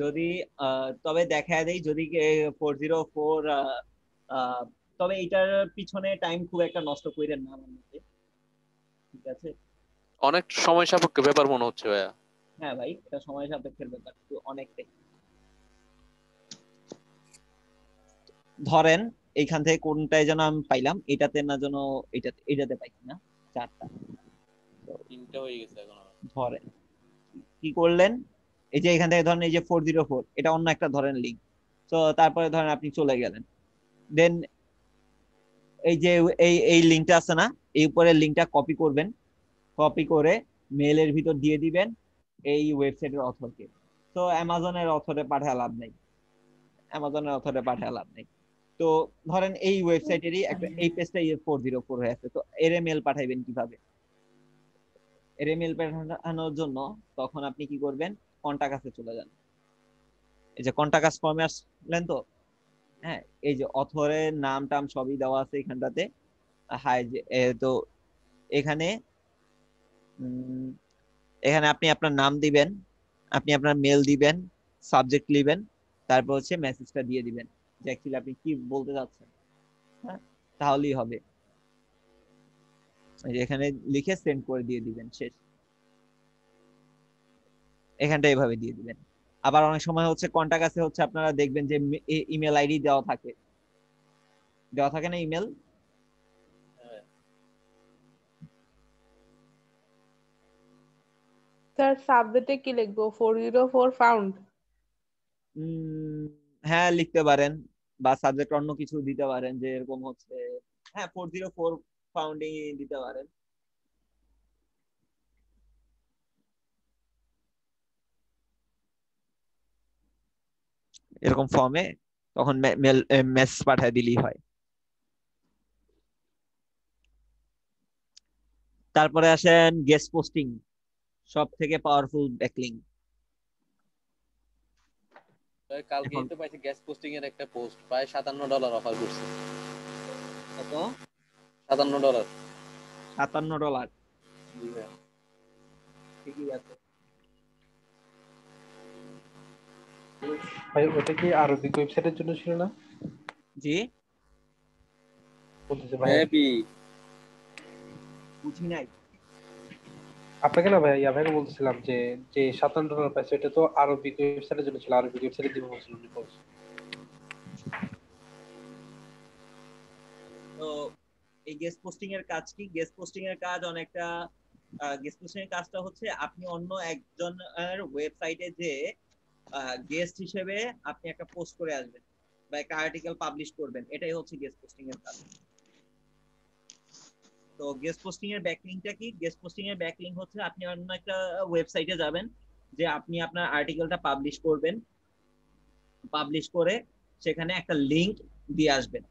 Speaker 1: যদি তবে দেখা দেই যদি 404, তবে এটার পিছনে টাইম খুব একটা নষ্ট কইরেন না আমার মতে, ঠিক আছে?
Speaker 7: অনেক সময় সাপেক্ষ ব্যাপার মনে হচ্ছে ভাইয়া।
Speaker 1: হ্যাঁ ভাই, এটা সময় সাপেক্ষের ব্যাপার তো অনেকটাই। ধরেন এইখান থেকে কোনটায় যেন আমি পাইলাম, এটাতে না যেন এটাতে পাইছি না, 4টা।
Speaker 7: তিনটা হয়ে গেছে এখন।
Speaker 1: ধরেন কি করলেন, এই যে এখান থেকে ধরেন এই যে 404, এটা অন্য একটা ধরেন লিঙ্ক, তো তারপরে ধরেন আপনি চলে গেলেন, দেন এই যে এই লিঙ্কটা আছে না, এই উপরের লিঙ্কটা কপি করবেন, কপি করে মেলের ভিতর দিয়ে দিবেন এই ওয়েবসাইটের অথরকে। তো অ্যামাজনের অথরে পাঠায় লাভ নাই, অ্যামাজনের অথরে পাঠায় লাভ নাই। তো ধরেন এই ওয়েবসাইটেরই একটা এই পেজটা 404 হয়ে আছে, তো এর মেল পাঠাইবেন কিভাবে? এর মেল পাঠানোর জন্য তখন আপনি কি করবেন, কন্টাক্ট আসে চলে যান। এই যে কন্টাক্ট আস ফর্মে আসলেন তো, হ্যাঁ, এই যে অথরের নাম টাম সবই দেওয়া আছে এখানটাতে। হাই যে তো এখানে এখানে আপনি আপনার নাম দিবেন, আপনি আপনার মেল দিবেন, সাবজেক্ট লিবেন, তারপর হচ্ছে মেসেজটা দিয়ে দিবেন যে অ্যাকচুয়ালি আপনি কি বলতে চাচ্ছেন, হ্যাঁ, তাহলেই হবে। এই যে এখানে লিখে সেন্ড করে দিয়ে দিবেন, শেষ। এখানটা এভাবে দিয়ে দিবেন। আবার অনেক সময় হচ্ছে কন্টাক্ট আছে হচ্ছে আপনারা দেখবেন যে ইমেল আইডি দেওয়া থাকে না ইমেল,
Speaker 3: স্যার সাবজেক্টে কি লিখবো? 404 ফাউন্ড?
Speaker 1: হ্যাঁ লিখতে পারেন, বা সাবজেক্ট অন্য কিছু দিতে পারেন, যে এরকম হচ্ছে, হ্যাঁ 404 ফাউন্ডিং দিতে পারেন। এরকম ফর্মে তখন মেসেজ পাঠায় দিলেই হয়। তারপরে আসেন গেস্ট পোস্টিং, সব থেকে পাওয়ারফুল ব্যাকলিং।
Speaker 7: কালকে তো পাইছি গেস্ট পোস্টিং এর একটা পোস্ট, প্রায় $57 অফার করছে।
Speaker 1: কত?
Speaker 7: $57।
Speaker 1: $57? ঠিকই আছে।
Speaker 2: ভাই ওটা কি আরবিক ওয়েবসাইটের জন্য ছিল না?
Speaker 1: জি
Speaker 2: বলতেছে ভাই,
Speaker 7: মেবি
Speaker 1: বুঝি নাই
Speaker 2: আপনাকে না ভাই, ভাইকে বলতেছিলাম যে যে $57 পাইছে এটা তো আরবিক ওয়েবসাইটের জন্য ছিল, আরবিক ওয়েবসাইটে দিব বলছিল উনি বলছে।
Speaker 1: তো এই গেস্ট পোস্টিং এর কাজ কি? গেস্ট পোস্টিং এর কাজ অনেকটা, গেস্ট পোস্টিং এর কাজটা হচ্ছে আপনি অন্য একজনের ওয়েবসাইটে যে গেস্ট হিসেবে আপনি একটা পোস্ট করে আসবেন বা একটা আর্টিকেল পাবলিশ করবেন, এটাই হচ্ছে গেস্ট পোস্টিং এর কাজ। তো গেস্ট পোস্টিং এর ব্যাকলিংকটা কি? গেস্ট পোস্টিং এর ব্যাকলিংক হচ্ছে আপনি অন্য একটা ওয়েবসাইটে যাবেন, যে আপনি আপনার আর্টিকেলটা পাবলিশ করবেন, পাবলিশ করে সেখানে একটা লিংক দিয়ে আসবেন।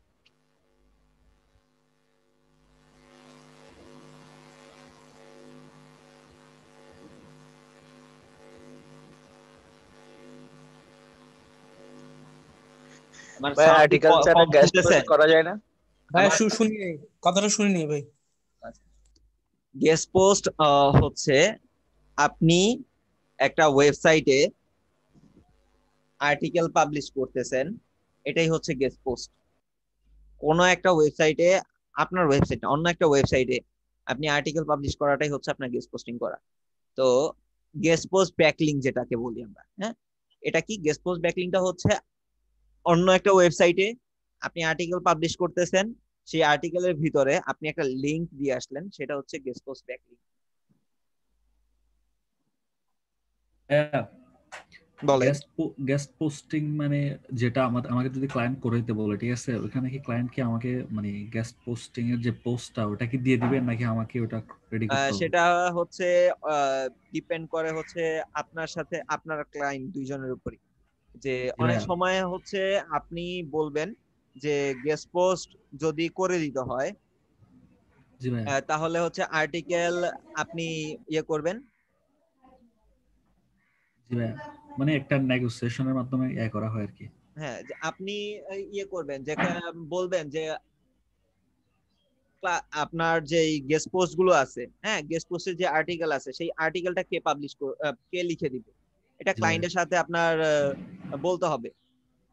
Speaker 1: আমার
Speaker 9: ভাই
Speaker 1: সাউন্ড
Speaker 9: আর্টিকেল ছাড়া
Speaker 1: কম
Speaker 9: গেস্ট
Speaker 1: শুনতেছেন?
Speaker 9: পোস্ট করা যায় না?
Speaker 5: ভাই
Speaker 1: আমার
Speaker 5: শুনিনি, কথাটা শুনিনি ভাই।
Speaker 1: গেস্ট পোস্ট হচ্ছে আপনি একটা ওয়েবসাইটে আর্টিকেল পাবলিশ করতেছেন, এটাই হচ্ছে গেস্ট পোস্ট। কোনো একটা ওয়েবসাইটে, আপনার ওয়েবসাইট অন্য একটা ওয়েবসাইটে আপনি আর্টিকেল পাবলিশ করাটাই হচ্ছে আপনার গেস্ট পোস্টিং করা। তো গেস্ট পোস্ট ব্যাকলিং যেটাকে বলি আমরা, হ্যাঁ, এটা কি? গেস্ট পোস্ট ব্যাকলিংটা হচ্ছে অন্য একটা ওয়েবসাইটে আপনি আর্টিকেল পাবলিশ করতেছেন, সেই আর্টিকেলের ভিতরে আপনি একটা লিংক দিয়ে আসলেন, সেটা হচ্ছে গেস্ট পোস্ট ব্যাকলিং। বলেন।
Speaker 11: গেস্ট পোস্টিং মানে যেটা আমাকে যদি ক্লায়েন্ট করে দিতে বলে, ঠিক আছে, ওখানে কি ক্লায়েন্ট কি আমাকে মানে গেস্ট পোস্টিং এর যে পোস্টটা ওটা কি দিয়ে দিবেন নাকি আমাকে ওটা রেডি করতে হবে?
Speaker 1: সেটা হচ্ছে ডিপেন্ড করে হচ্ছে আপনার সাথে আপনার ক্লায়েন্ট দুইজনের উপরই। যে অনেক সময় হচ্ছে আপনি বলবেন যে গেস্ট পোস্ট যদি করে দিতে হয়,
Speaker 11: জি ভাই,
Speaker 1: তাহলে হচ্ছে আর্টিকেল আপনি ইয়ে করবেন।
Speaker 11: জি ভাই, মানে একটা নেগোসিয়েশনের মাধ্যমে করা হয় আর কি।
Speaker 1: হ্যাঁ, যে আপনি ইয়ে করবেন, যে বলবেন যে আপনার যে গেস্ট পোস্ট গুলো আছে, হ্যাঁ, গেস্ট পোস্টের যে আর্টিকেল আছে সেই আর্টিকেলটা কে পাবলিশ কে লিখে দিবে, এটা ক্লায়েন্টের সাথে আপনার বলতে হবে।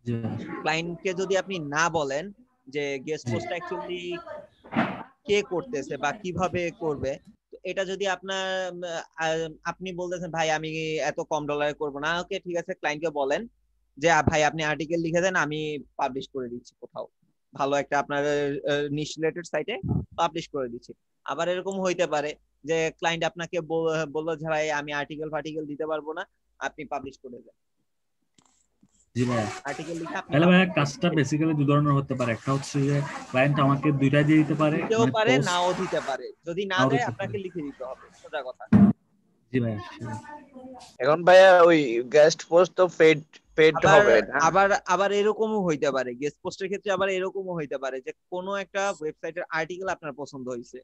Speaker 11: জি ভাই,
Speaker 1: ক্লায়েন্টকে যদি আপনি না বলেন যে গেস্ট পোস্টটা অ্যাকচুয়ালি কে করতেছে বা কিভাবে করবে, তো এটা যদি আপনার আপনি বলতেছেন ভাই আমি এত কম ডলারে করব না, ওকে ঠিক আছে, ক্লায়েন্টকে বলেন যে ভাই আপনি আর্টিকেল লিখে দেন, আমি পাবলিশ করে দিচ্ছি কোথাও ভালো একটা আপনার নিশ রিলেটেড সাইটে পাবলিশ করে দিচ্ছি। আবার এরকম হইতে পারে যে ক্লায়েন্ট আপনাকে বললো যে ভাই আমি আর্টিকেল দিতে পারবো না, আপনি পাবলিশ করে দেন।
Speaker 11: জি ভাই,
Speaker 1: আর্টিকেল লিখে আপনি
Speaker 11: তাহলে ভাই কাজটা বেসিক্যালি দুই ধরনের হতে পারে। একটা হচ্ছে যে ক্লায়েন্ট আমাকে দুইটাই দিয়ে দিতে পারে,
Speaker 1: দিতেও
Speaker 11: মানে
Speaker 1: পারে,
Speaker 11: পোস্ট
Speaker 1: নাও দিতে পারে, যদি না
Speaker 11: নাও
Speaker 1: দেয়
Speaker 11: দিতে
Speaker 1: আপনাকে
Speaker 11: পারে।
Speaker 1: লিখে দিতে হবে, সোজা কথা।
Speaker 11: জি ভাই,
Speaker 9: এখন ভাইয়া ওই গেস্ট পোস্ট তো পেড
Speaker 1: আবার
Speaker 9: হবে না?
Speaker 1: আবার আবার এরকমও হইতে পারে, গেস্ট পোস্টের ক্ষেত্রে আবার এরকমও হইতে পারে যে কোনো একটা ওয়েবসাইটের আর্টিকেল আপনার পছন্দ হয়েছে,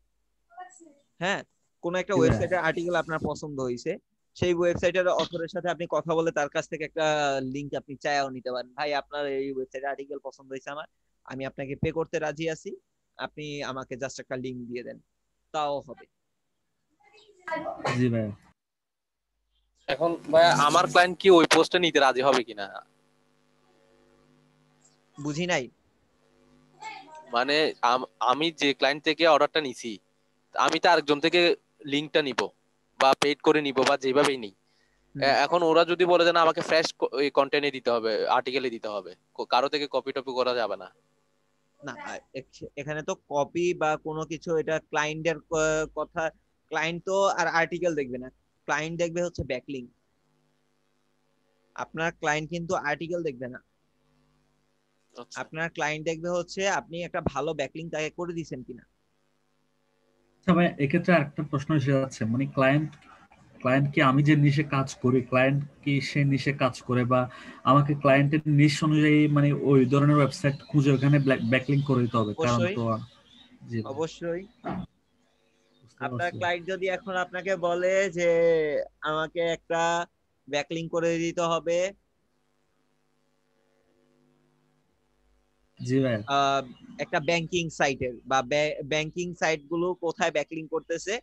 Speaker 1: হ্যাঁ, কোনো একটা
Speaker 11: জি ভাই,
Speaker 1: ওয়েবসাইটের আর্টিকেল আপনার পছন্দ হয়েছে, সেই ওয়েবসাইটের অথরের সাথে আপনি কথা বলে তার কাছ থেকে একটা লিংক আপনি চাইও নিতে পারেন, ভাই আপনার এই ওয়েবসাইটের আর্টিকেল পছন্দ হয়েছে আমার, আমি আপনাকে পে করতে রাজি আছি, আপনি আমাকে জাস্ট একটা লিংক দিয়ে দেন, তাও হবে।
Speaker 11: জি ভাই।
Speaker 7: এখন ভাই আমার ক্লায়েন্ট কি ওই পোস্টে নিতে রাজি হবে কিনা?
Speaker 1: বুঝি নাই।
Speaker 7: মানে আমি যে ক্লায়েন্ট থেকে অর্ডারটা নিছি, আমি তো আরেকজন থেকে লিংকটা নিব বা পেড করে নিব বা যেভাবেই নিই, এখন ওরা যদি বলে যে না আমাকে ফ্রেশ কন্টেন্টে দিতে হবে, আর্টিকেলে দিতে হবে, কারো থেকে কপি টপি করা যাবে না?
Speaker 1: না, এখানে তো কপি বা কোনো কিছু, এটা ক্লায়েন্টের কথা। ক্লায়েন্ট তো আর আর্টিকেল দেখবে না, ক্লায়েন্ট দেখবে হচ্ছে ব্যাকলিং। আপনার ক্লায়েন্ট কিন্তু আর্টিকেল দেখবে না, আপনার ক্লায়েন্ট দেখবে হচ্ছে আপনি একটা ভালো ব্যাকলিং তাকে করে দিয়েছেন কিনা।
Speaker 11: আচ্ছা ভাই, এক্ষেত্রে আরেকটা প্রশ্ন এসে যাচ্ছে, মানে ক্লায়েন্ট কি আমি যে নিশে কাজ করি, ক্লায়েন্ট কি সে নিশে কাজ করে, বা আমাকে ক্লায়েন্টের নিশ অনুযায়ী মানে ওই ধরনের ওয়েবসাইট খুঁজে ওখানে ব্যাকলিংক করে দিতে হবে? কারণ
Speaker 1: অবশ্যই
Speaker 11: তো জি ভাই,
Speaker 1: অবশ্যই।
Speaker 11: বুঝতে
Speaker 1: আপনার
Speaker 11: পারছি।
Speaker 1: ক্লায়েন্ট যদি এখন আপনাকে বলে যে আমাকে একটা ব্যাকলিং করে দিতে হবে
Speaker 11: জি ভাই,
Speaker 1: একটা ব্যাংকিং সাইটের, বা ব্যাংকিং সাইট গুলো কোথায় ব্যাকলিং করতেছে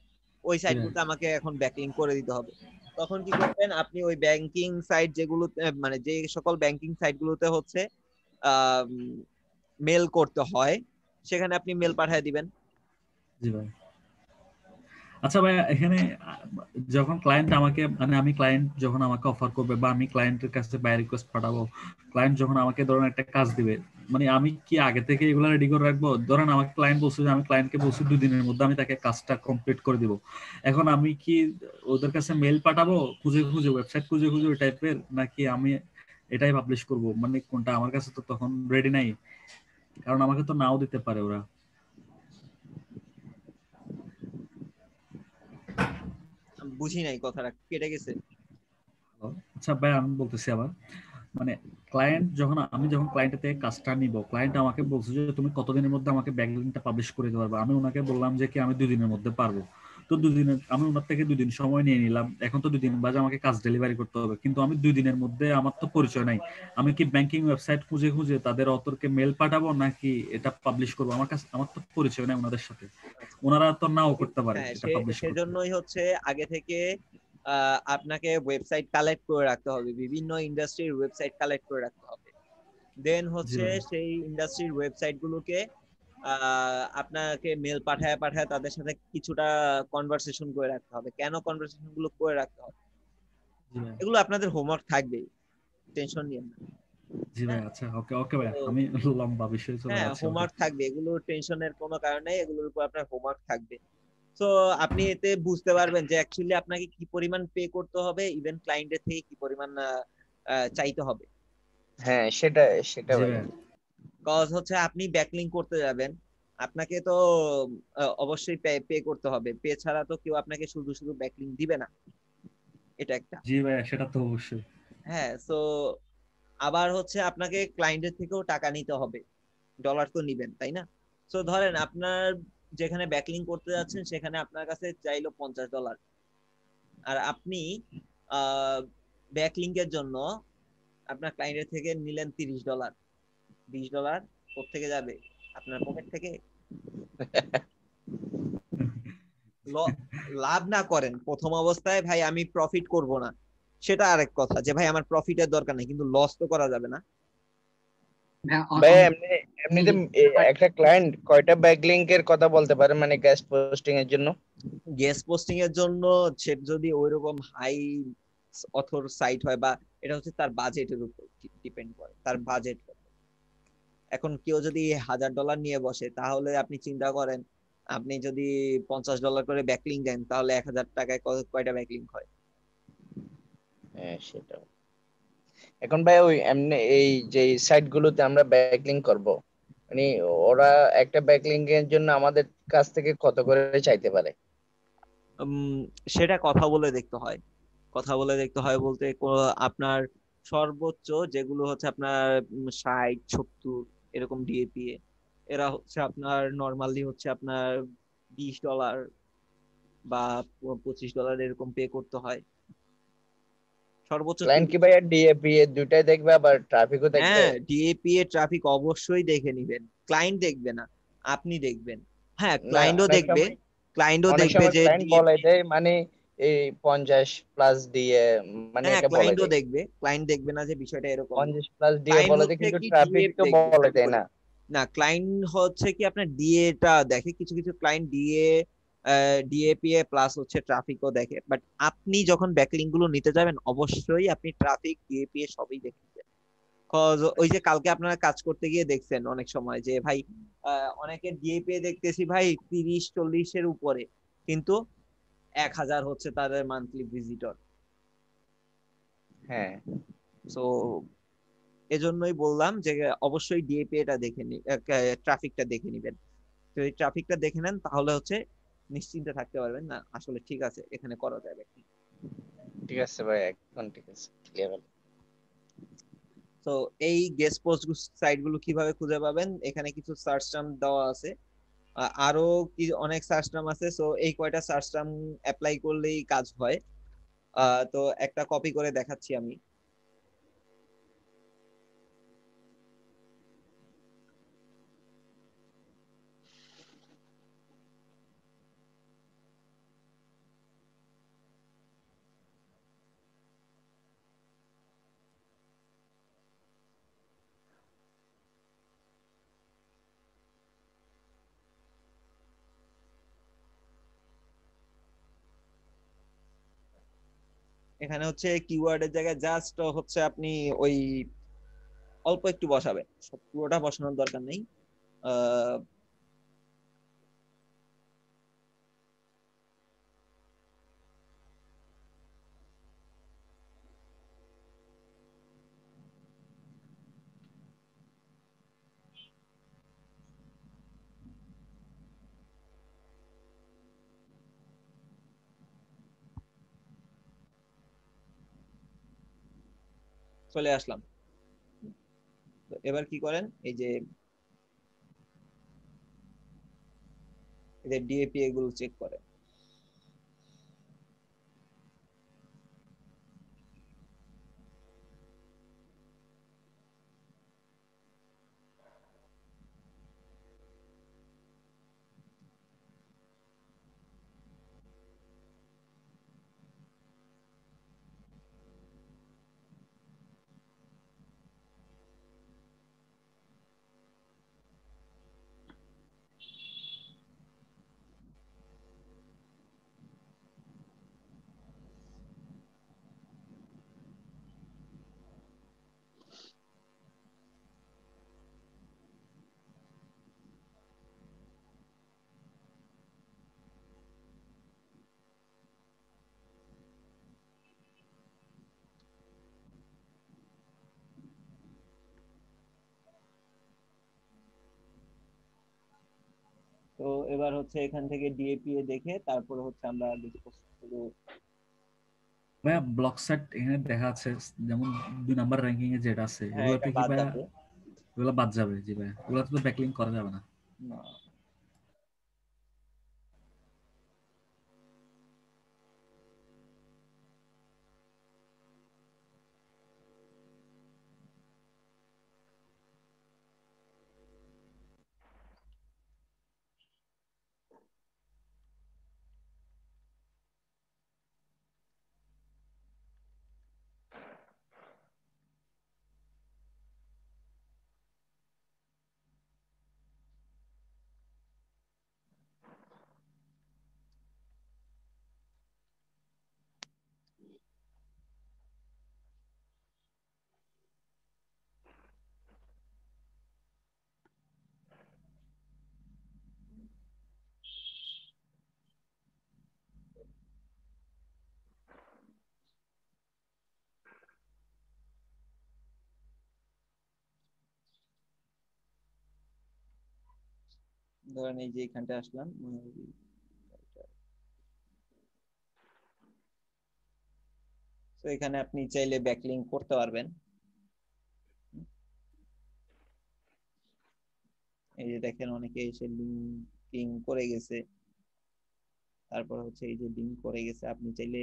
Speaker 1: ওই সাইট গুলোতে আমাকে এখন ব্যাকলিং করে দিতে হবে, তখন কি করবেন আপনি? ওই ব্যাংকিং সাইট যেগুলো, মানে যে সকল ব্যাংকিং সাইট গুলোতে হচ্ছে মেল করতে হয়, সেখানে আপনি মেল পাঠিয়ে দিবেন।
Speaker 11: জি ভাই। আচ্ছা ভাই, এখানে যখন ক্লায়েন্ট আমাকে মানে আমি ক্লায়েন্ট যখন আমাকে অফার করবে বা আমি ক্লায়েন্টের কাছে বাই রিকোয়েস্ট পাঠাবো, ক্লায়েন্ট যখন আমাকে ধরেন একটা কাজ দিবে, মানে আমি কি আগে থেকে এগুলো রেডি করে রাখবো? ধরেন আমাকে ক্লায়েন্ট বলছে যে আমি ক্লায়েন্টকে বলছি 2 দিনের মধ্যে আমি তাকে কাজটা কমপ্লিট করে দিব, এখন আমি কি ওদের কাছে মেল পাঠাবো খুঁজে খুঁজে, ওয়েবসাইট খুঁজে খুঁজে ওই টাইপের, নাকি আমি এটাই পাবলিশ করব? মানে কোনটা? আমার কাছে তো তখন রেডি নাই, কারণ আমাকে তো নাও দিতে পারে ওরা।
Speaker 1: বুঝি নাই, কথাটা কেটে গেছে।
Speaker 11: আচ্ছা ভাই, আমি বলতেছি আবার, মানে আমি যখন ক্লায়েন্টের থেকে কাজটা নিব, ক্লায়েন্ট আমাকে বলছে যে তুমি কতদিনের মধ্যে আমাকে ব্যাকলিংকটা পাবলিশ করে দিতে পারবে। আমি ওনাকে বললাম যে কি আমি 2 দিনের মধ্যে পারবো। তো 2 দিনের আমি ওনার থেকে 2 দিন সময় নিয়ে নিলাম। এখন তো 2 দিন বাদে আমাকে কাজ ডেলিভারি করতে হবে, কিন্তু আমি 2 দিনের মধ্যে আমার তো পরিচয় নাই। আমি কি ব্যাংকিং ওয়েবসাইট খুঁজে খুঁজে তাদের অথরকে মেল পাঠাবো নাকি এটা পাবলিশ করবো? আমার তো পরিচয় নাই ওনাদের সাথে, ওনারা তো নাও করতে পারে
Speaker 1: হ্যাঁ,
Speaker 11: এটা পাবলিশ করতে।
Speaker 1: সেজন্যই হচ্ছে আগে থেকে আপনাকে ওয়েবসাইট কালেক্ট করে রাখতে হবে, বিভিন্ন ইন্ডাস্ট্রির ওয়েবসাইট কালেক্ট করে রাখতে হবে। দেন
Speaker 11: জি
Speaker 1: হচ্ছে
Speaker 11: ভাই।
Speaker 1: সেই ইন্ডাস্ট্রির ওয়েবসাইট গুলোকে আপনাকে মেল পাঠায় পাঠায় তাদের সাথে কিছুটা কনভারসেশন করে রাখতে হবে। কেন কনভারসেশন গুলো করে রাখতে হবে?
Speaker 11: জি ভাই।
Speaker 1: এগুলো আপনাদের হোমওয়ার্ক থাকবেই, টেনশন নিয়েন না।
Speaker 11: জি ভাই,
Speaker 1: হ্যাঁ,
Speaker 11: আচ্ছা, ওকে ওকে ভাই,
Speaker 1: তো
Speaker 11: আমি লম্বা বিষয় চলে
Speaker 1: হ্যাঁ,
Speaker 11: যাচ্ছে। ওকে।
Speaker 1: হোমওয়ার্ক থাকবে, এগুলো টেনশনের কোনো কারণ নেই, এগুলোর উপর আপনার হোমওয়ার্ক থাকবে। তো আপনি এতে বুঝতে পারবেন যে অ্যাকচুয়ালি আপনাকে কি পরিমাণ পে করতে হবে, ইভেন ক্লায়েন্টের থেকে কি পরিমাণ চাইতে হবে।
Speaker 9: হ্যাঁ, সেটা সেটা
Speaker 11: জি
Speaker 9: ভাই।
Speaker 11: ভাই।
Speaker 1: কজ হচ্ছে আপনি ব্যাকলিংক করতে যাবেন, আপনাকে তো অবশ্যই পে করতে হবে। পে ছাড়া তো কেউ আপনাকে শুধু শুধু ব্যাকলিংক দিবে না, এটা একটা।
Speaker 11: জি ভাই, সেটা তো অবশ্যই।
Speaker 1: হ্যাঁ, তো আবার হচ্ছে আপনাকে ক্লায়েন্টের থেকেও টাকা নিতে হবে, ডলার তো নিবেন তাই না? তো ধরেন আপনার যেখানে ব্যাকলিংক করতে যাচ্ছেন সেখানে আপনার কাছে চাইলো $50, আর আপনি ব্যাকলিংকের জন্য আপনার ক্লায়েন্টের থেকে নিলেন $30। $20 কোত্থেকে যাবে? আপনার পকেট থেকে। লাভ না করেন প্রথম অবস্থায়, ভাই আমি প্রফিট করব না, সেটা আরেক কথা, যে ভাই আমার প্রফিটের দরকার নেই, কিন্তু লস তো করা যাবে না।
Speaker 9: ভাই এমনিতে একটা ক্লায়েন্ট কয়টা ব্যাকলিংকের কথা বলতে পারে, মানে গেস্ট পোস্টিং এর জন্য?
Speaker 1: গেস্ট পোস্টিং এর জন্য সে যদি ওইরকম হাই অথর সাইট হয়, বা এটা হচ্ছে তার বাজেটের উপর ডিপেন্ড করে, তার বাজেট। এখন কেউ যদি $1000 নিয়ে বসে, তাহলে আপনি চিন্তা করেন, আপনি যদি $50 করে ব্যাকলিং দেন, তাহলে 1000 টাকায় কয়টা ব্যাকলিং হয়?
Speaker 9: হ্যাঁ, সেটা। এখন ভাই ওই এমনি এই যে সাইট গুলোতে আমরা ব্যাকলিং করব, মানে ওরা একটা ব্যাকলিং এর জন্য আমাদের কাছ থেকে কত করে চাইতে পারে?
Speaker 1: সেটা কথা বলে দেখতে হয়। কথা বলে দেখতে হয় বলতে আপনার সর্বোচ্চ যেগুলো হচ্ছে আপনার 60-70 এরকম ডিএপিএ, এরা হচ্ছে আপনার নর্মালি হচ্ছে আপনার $20 বা $25 এরকম পে করতে হয় সর্বোচ্চ
Speaker 9: ক্লায়েন্ট কি
Speaker 1: 30।
Speaker 9: ভাই ডিএপি এর দুটাই দেখবে, আবার ট্রাফিকও দেখবে?
Speaker 1: হ্যাঁ, ডিএপিএ ট্রাফিক অবশ্যই দেখে নিবেন, ক্লায়েন্ট দেখবে না, আপনি দেখবেন। হ্যাঁ,
Speaker 9: না,
Speaker 1: ক্লায়েন্টও
Speaker 9: অনেক
Speaker 1: দেখবে,
Speaker 9: সময়
Speaker 1: ক্লায়েন্টও
Speaker 9: অনেক
Speaker 1: দেখবে
Speaker 9: সময়
Speaker 1: যে
Speaker 9: ক্লায়েন্ট বলে
Speaker 1: ডিএপিএ।
Speaker 9: দেয়, মানে এই 50+ দিয়ে, মানে
Speaker 1: হ্যাঁ,
Speaker 9: এটা বলে
Speaker 1: ক্লায়েন্টও
Speaker 9: দেয়।
Speaker 1: দেখবে, ক্লায়েন্ট দেখবে না যে বিষয়টা এরকম না।
Speaker 9: 50+ দিয়ে
Speaker 1: ক্লায়েন্ট
Speaker 9: বলে দেয়,
Speaker 1: হচ্ছে
Speaker 9: কিন্তু
Speaker 1: কি
Speaker 9: ট্রাফিক
Speaker 1: ডিএ
Speaker 9: তো
Speaker 1: দেখবে
Speaker 9: বলে দেয়
Speaker 1: সবগুলো।
Speaker 9: না।
Speaker 1: না, ক্লায়েন্ট হচ্ছে কি আপনার ডিএটা দেখে, কিছু কিছু ক্লায়েন্ট ডিএপিএ প্লাস হচ্ছে ট্রাফিকও দেখে। বাট আপনি যখন ব্যাকলিংক গুলো নিতে যাবেন, অবশ্যই আপনি ট্রাফিক ডিএপিএ সবই দেখবেন। Cause ওই যে কালকে আপনারা কাজ করতে গিয়ে দেখছেন অনেক সময় যে ভাই অনেকের ডিএপিএ দেখতেছি ভাই 30-40 এর উপরে, কিন্তু 1000 হচ্ছে তাদের মান্থলি ভিজিটর।
Speaker 9: হ্যাঁ,
Speaker 1: সো এজন্যই বললাম যে অবশ্যই ডিএপিএটা দেখে ট্রাফিকটা দেখে নিবেন। যদি ট্রাফিকটা দেখে নেন, তাহলে হচ্ছে নিশ্চিন্তে থাকতে পারবেন, না আসলে ঠিক আছে, এখানে করা যাবে।
Speaker 9: ঠিক আছে ভাই, এখন ঠিক আছে, ক্লিয়ার।
Speaker 1: তো এই গেস্ট পোস্ট সাইট গুলো কিভাবে খুঁজে পাবেন, এখানে কিছু সার্চ টার্ম দেওয়া আছে, আরো কি অনেক সার্চ টার্ম আছে। সো এই কয়টা সার্চ টার্ম অ্যাপ্লাই করলেই কাজ হয়। তো একটা কপি করে দেখাচ্ছি আমি। এখানে হচ্ছে কিওয়ার্ডের জায়গায় জাস্ট হচ্ছে আপনি ওই অল্প একটু বসাবেন, সব পুরোটা বসানোর দরকার নেই। আহ চলে আসলাম। এবার কি করেন, এই যে এদের ডিএপি এগুলো চেক করেন। তো এবার হচ্ছে এখান থেকে ডিএপি দেখে তারপর হচ্ছে আমরা
Speaker 11: ভাইয়া ব্লক সেট এখানে দেখা যাচ্ছে যেমন 2 নাম্বার র্যাঙ্কিং এ যেটা আছে
Speaker 1: হ্যাঁ,
Speaker 11: এগুলোতে
Speaker 1: এটা
Speaker 11: কি
Speaker 1: বাদ
Speaker 11: ভাইয়া
Speaker 1: যাবে।
Speaker 11: এগুলো বাদ যাবে? জি ভাইয়া, এগুলোতে তো ব্যাকলিং করা যাবে না।
Speaker 1: না। ধরেন এই যে এখানটা আসলাম, তো এখানে আপনি চাইলে ব্যাকলিং করতে পারবেন। এই যে দেখেন অনেকে এসে লিঙ্কিং করে গেছে, তারপর হচ্ছে এই যে লিঙ্ক করে গেছে, আপনি চাইলে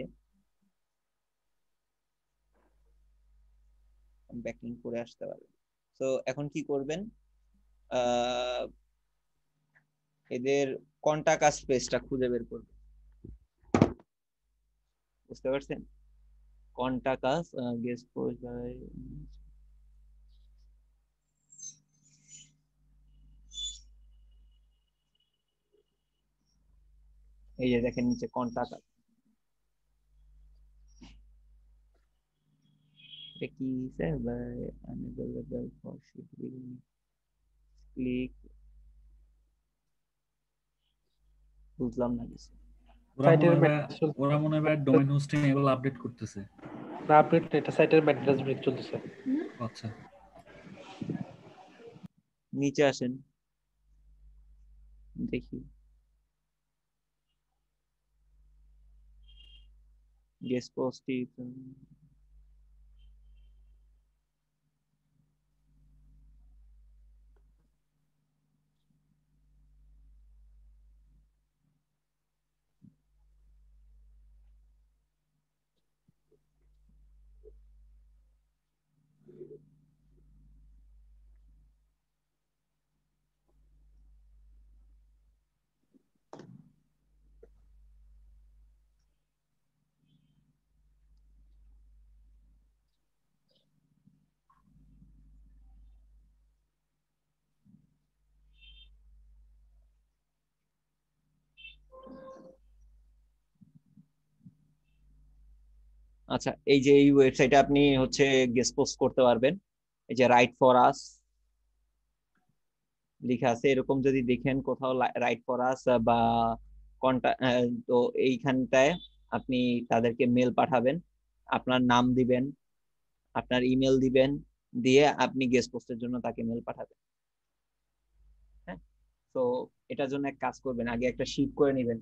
Speaker 1: ব্যাকলিং করে আসতে পারবেন। তো এখন কি করবেন, এদের কন্টাক্ট আস পেজটা খুঁজে বের করবেন, বুঝতে পারছেন? Contact us guest post by, এই যে দেখেন নিচে কন্টাক্ট আস, এটা কি sir by unavailable for scheduling, click, বুঝলাম না কিছু।
Speaker 2: সাইটের
Speaker 11: ওরা মনে হয় ডোমেইন হোস্টিং এগুলো আপডেট করতেছে।
Speaker 2: না, আপডেট এটা সাইটের মেইনটেনেন্স ব্রেক চলতেছে।
Speaker 11: আচ্ছা,
Speaker 1: নিচে আসেন দেখি, গেস্ট পোস্ট, আচ্ছা এই যে এই ওয়েবসাইটে আপনি হচ্ছে গেস্ট পোস্ট করতে পারবেন। এই যে রাইট ফর আস লেখা আছে, এরকম যদি দেখেন কোথাও রাইট ফর আস বা কন্টাক্ট, তো এইখানটায় আপনি তাদেরকে মেল পাঠাবেন, আপনার নাম দিবেন, আপনার ইমেল দিবেন, দিয়ে আপনি গেস্ট পোস্টের জন্য তাকে মেল পাঠাবেন। হ্যাঁ, তো এটার জন্য এক কাজ করবেন, আগে একটা শিট করে নেবেন।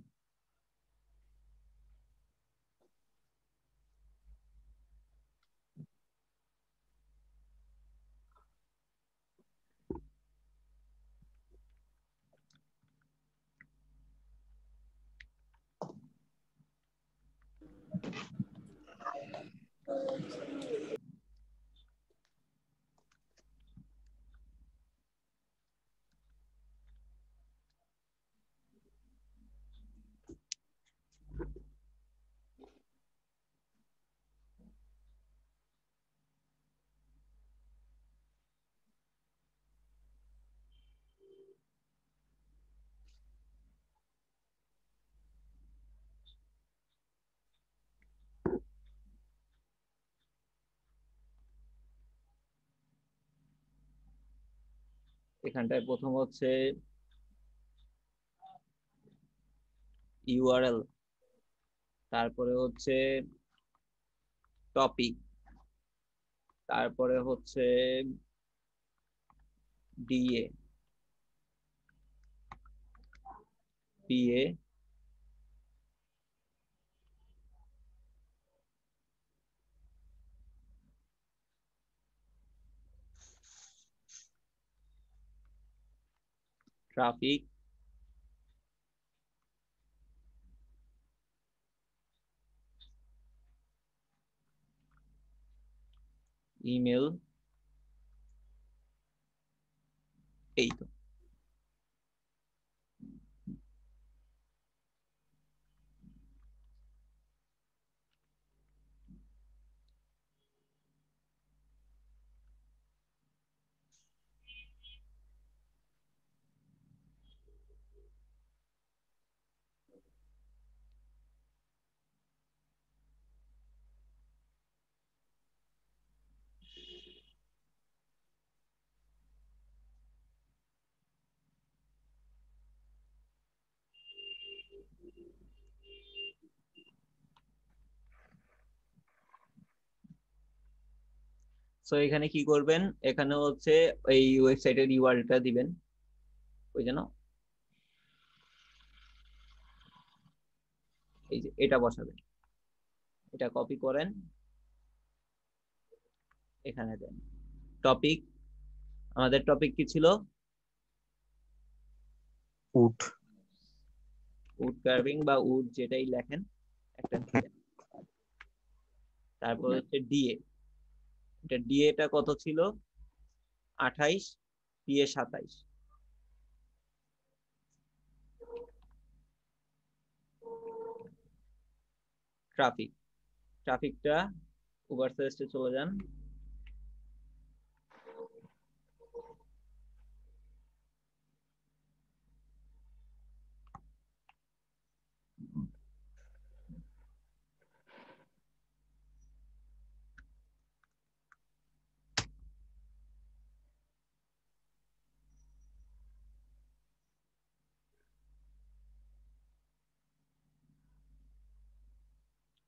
Speaker 1: এখানটায় প্রথম হচ্ছে ইউআরএল, তারপরে হচ্ছে টপিক, তারপরে হচ্ছে ডিএ, পিএ, ট্রাফিক, ইমেল, এই তো। সো এখানে কি করবেন, এখানে হচ্ছে এই ওয়েবসাইটের ইউআরএলটা দিবেন, ওই যেন এই যে এটা বসাবেন, এটা কপি করেন, এখানে দেন। টপিক, আমাদের টপিক কি ছিল?
Speaker 6: উড।
Speaker 1: উড কার্ভিং বা উড যেটাই লেখেন একটা দিবেন। তারপর হচ্ছে ডিএ, এটা ডিএটা কত ছিল? 28, পিএ 27। ট্রাফিক, ট্রাফিকটা উবার সাজেস্টে চলে যান,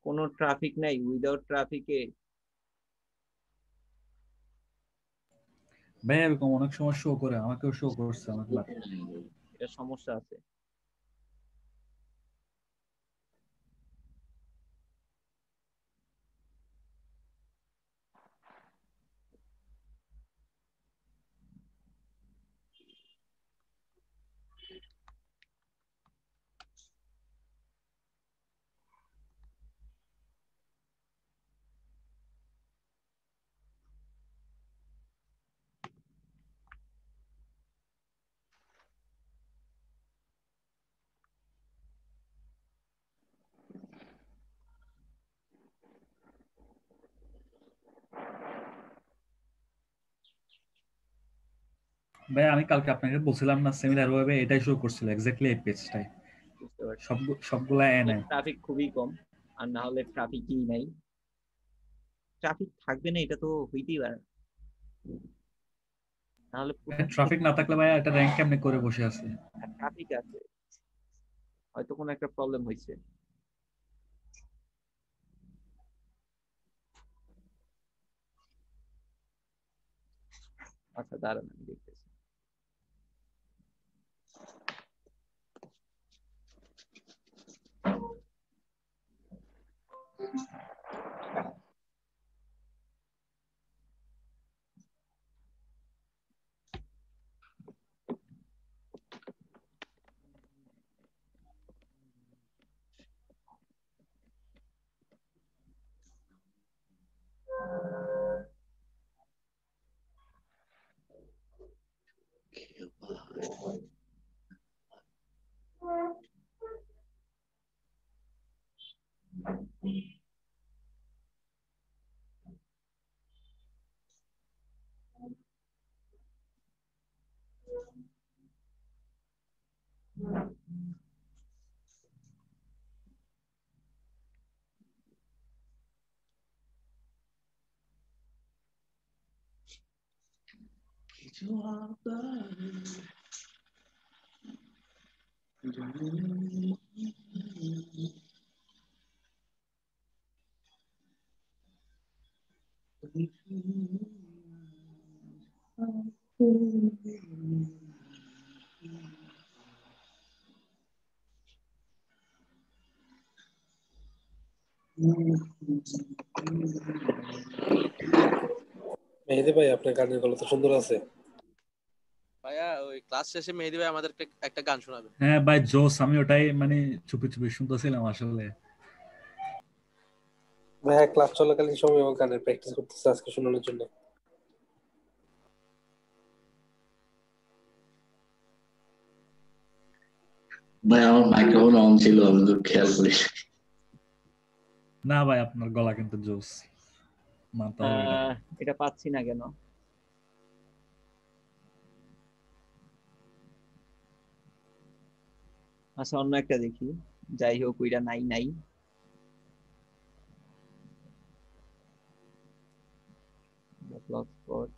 Speaker 1: কোনো ট্রাফিক নাই, উইদাউট ট্রাফিকে
Speaker 11: ভাই এরকম অনেক সময় শো করে, আমাকেও শো করছে অনেকবার।
Speaker 1: এটা সমস্যা আছে।
Speaker 11: ভাই আমি কালকে আপনাকে বলছিলাম না সিমিলার ওয়েবে এটাই শো করছিল এক্স্যাক্টলি এই পেজটাই,
Speaker 1: বুঝতে পারছি।
Speaker 11: সবগুলা এনে।
Speaker 1: ট্রাফিক খুবই কম, আর না হলে ট্রাফিকই নাই। ট্রাফিক থাকবে না এটা তো হইতেই পারে না, নাহলে
Speaker 11: ট্রাফিক না থাকলে ভাই এটা র্যাঙ্ক কেমনে করে বসে আছে?
Speaker 1: ট্রাফিক আছে, হয়তো কোনো একটা প্রবলেম হয়েছে। আচ্ছা দাঁড়ান আমি দেখতেছি।
Speaker 2: মেহেদি ভাই আপনার গানের গলা তো সুন্দর আছে।
Speaker 7: ভাইয়া ওই ক্লাস শেষে মেহেদি ভাই আমাদেরকে একটা গান শোনাবে।
Speaker 11: হ্যাঁ ভাই জোস, আমি ওটাই মানে চুপি চুপি শুনতেছিলাম আসলে।
Speaker 2: ভাইয়া ক্লাস চলাকালীন সময় ও গানের প্র্যাকটিস করতেছে আজকে শোনানোর জন্য।
Speaker 8: ভাই আমার মাইক্রোফোন অন ছিল, আমি তো খেয়াল করি।
Speaker 11: না ভাই আপনার গলা কিন্তু জোস, মানতে হবে এটা।
Speaker 1: এটা পাচ্ছি না কেন? আচ্ছা অন্য একটা দেখি, যাই হোক ওইটা নাই নাই। ব্লগস্পট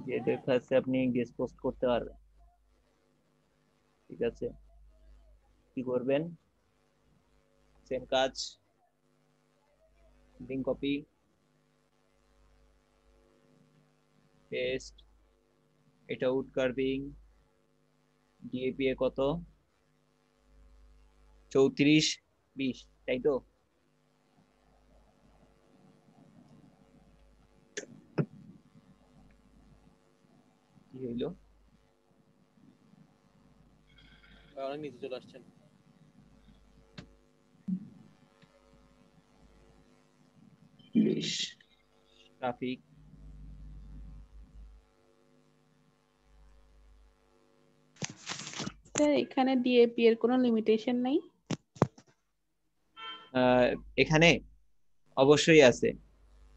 Speaker 1: যে দেখাচ্ছে আপনি গেস্ট পোস্ট করতে পারবেন। ঠিক আছে, কি করবেন? সেম কাজ, লিংক কপি পেস্ট, এটা উড কার্ভিং ডিএপিএ কত 34-20, তাই তো? কি হইলো?
Speaker 7: অনেক নিচে চলে আসছেন।
Speaker 1: ট্রাফিক
Speaker 3: স্যার এখানে ডিএপি এর কোনো লিমিটেশন নাই?
Speaker 1: এখানে অবশ্যই আছে,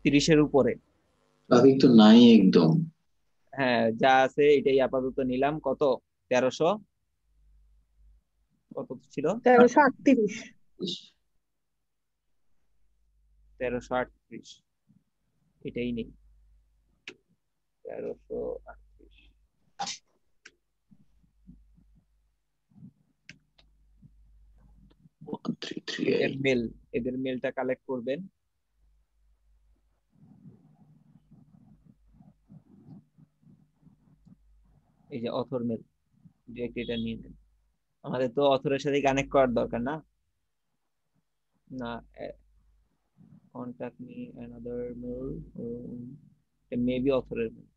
Speaker 1: 30-এর উপরে।
Speaker 8: ট্রাফিক তো নাই একদম।
Speaker 1: হ্যাঁ যা আছে এটাই আপাতত নিলাম। কত? 1300 কত ছিল?
Speaker 10: 1338।
Speaker 1: 1338, এটাই নেই। 1338 এদের মেলটা কালেক্ট করবেন। এই যে অথর মেল, ডিরেক্ট এটা নিয়ে নেন। আমাদের তো অথরের সাথে কানেক্ট করার দরকার না। না, contact me another mail, maybe অথরের মেল,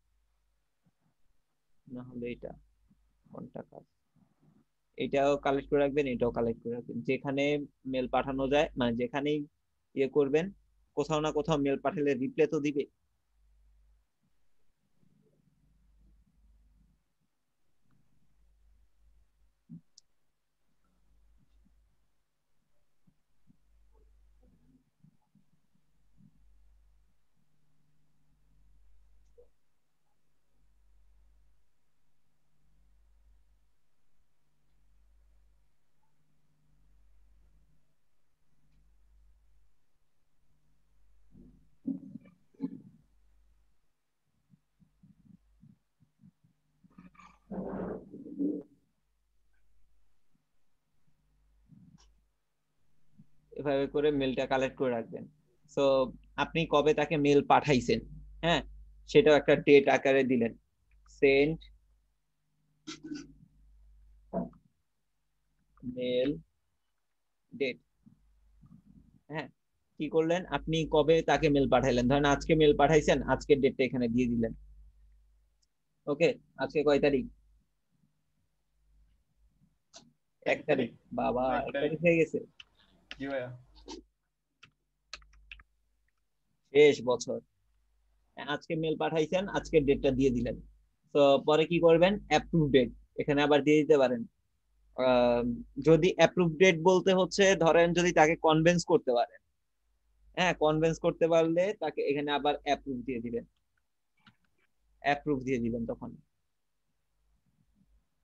Speaker 1: না হলে এটা কন্টাক্ট আস। এটাও কালেক্ট করে রাখবেন, এটাও কালেক্ট করে রাখবেন। যেখানে মেল পাঠানো যায়, মানে যেখানেই ইয়ে করবেন, কোথাও না কোথাও মেল পাঠালে রিপ্লাই তো দিবে। এভাবে করে মেলটা কালেক্ট করে রাখবেন। সো আপনি কবে তাকে মেল পাঠাইছেন, হ্যাঁ, সেটাও একটা ডেট আকারে দিলেন। Send mail date. হ্যাঁ, কি করলেন আপনি? কবে তাকে মেল পাঠাইলেন, ধরেন আজকে মেল পাঠাইছেন, আজকের ডেটটা এখানে দিয়ে দিলেন। ওকে, আজকে কয় তারিখ? 1 তারিখ, বাবা 1 তারিখ হয়ে গেছে,
Speaker 12: জি ভাইয়া।
Speaker 1: শেষ বছর। আজকে মেল পাঠাইছেন, আজকে ডেটটা দিয়ে দিলেন, তো পরে কি করবেন, অ্যাপ্রুভ ডেট এখানে আবার দিয়ে দিতে পারেন। যদি অ্যাপ্রুভ ডেট বলতে হচ্ছে ধরেন যদি তাকে কনভিন্স করতে পারেন, হ্যাঁ কনভিন্স করতে পারলে তাকে এখানে আবার অ্যাপ্রুভ দিয়ে দিবেন, অ্যাপ্রুভ দিয়ে দিবেন তখন,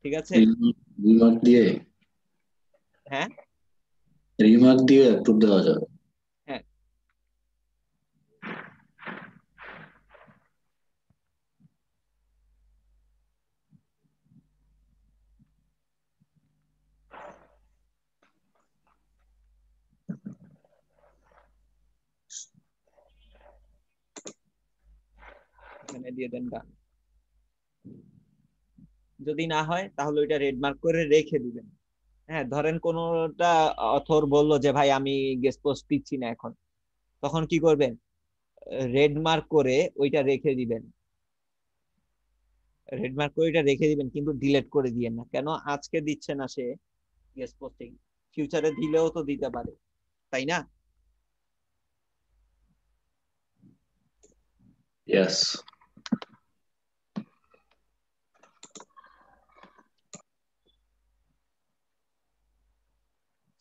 Speaker 1: ঠিক আছে।
Speaker 8: রিমার্ক দিয়ে
Speaker 1: হ্যাঁ
Speaker 8: রিমার্ক দিয়ে অ্যাপ্রুভ দেওয়া যাবে।
Speaker 1: হ্যাঁ এখানে দিয়ে দেন ডান। যদি না হয় তাহলে ওইটা রেড মার্ক করে রেখে দিবেন। হ্যাঁ ধরেন কোনোটা অথর বললো যে ভাই আমি গেস্ট পোস্ট দিচ্ছি না এখন, তখন কি করবেন, রেড মার্ক করে ওইটা রেখে দিবেন, রেড মার্ক করে ওইটা রেখে দিবেন, কিন্তু ডিলিট করে দিয়েন না। কেন, আজকে দিচ্ছে না সে গেস্ট পোস্টিং, ফিউচারে দিলেও তো দিতে পারে, তাই না?
Speaker 8: ইয়েস।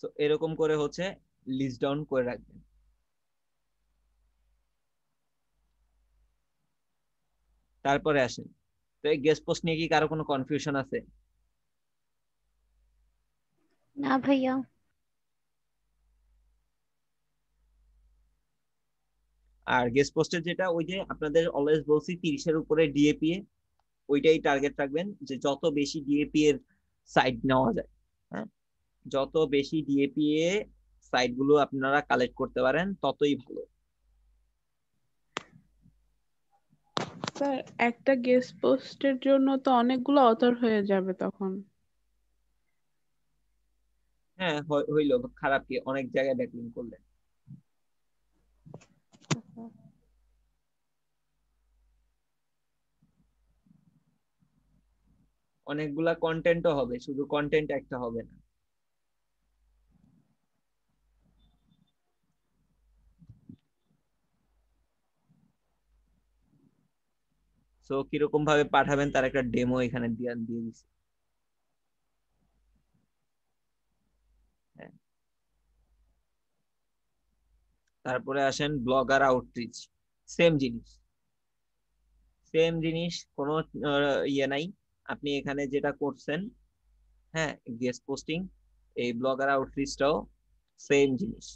Speaker 1: তো এরকম করে হচ্ছে লিস্ট ডাউন করে রাখবেন। তারপরে আসেন, তো এই গেস্ট পোস্ট নিয়ে কি কারো কোনো কনফিউশন আছে?
Speaker 13: না ভাইয়া।
Speaker 1: আর গেস্ট পোস্টের যেটা ওই যে আপনাদের অলওয়েজ বলছি 30-এর উপরে ডিএপি, ওইটাই টার্গেট রাখবেন, যে যত বেশি ডিএপি এর সাইট নেওয়া যায়, হ্যাঁ যত বেশি ডিএপি এ সাইট গুলো আপনারা কালেক্ট করতে পারেন ততই ভালো।
Speaker 3: স্যার একটা গেস্ট পোস্টের জন্য তো অনেকগুলো অথর হয়ে যাবে তখন।
Speaker 1: হ্যাঁ হইলো, খারাপ কি, অনেক জায়গায় ব্যাকলিঙ্ক করলেন। অনেকগুলা কন্টেন্টও হবে, শুধু কন্টেন্ট একটা হবে না। সো কিরকম ভাবে পাঠাবেন তার একটা ডেমো এখানে দিয়ে দিচ্ছি। হ্যাঁ। তারপরে আসেন ব্লগার আউটরিচ, সেম জিনিস, সেম জিনিস, কোনো ইয়ে নাই। আপনি এখানে যেটা করছেন, হ্যাঁ গেস্ট পোস্টিং, এই ব্লগার আউটরিচটাও সেম জিনিস।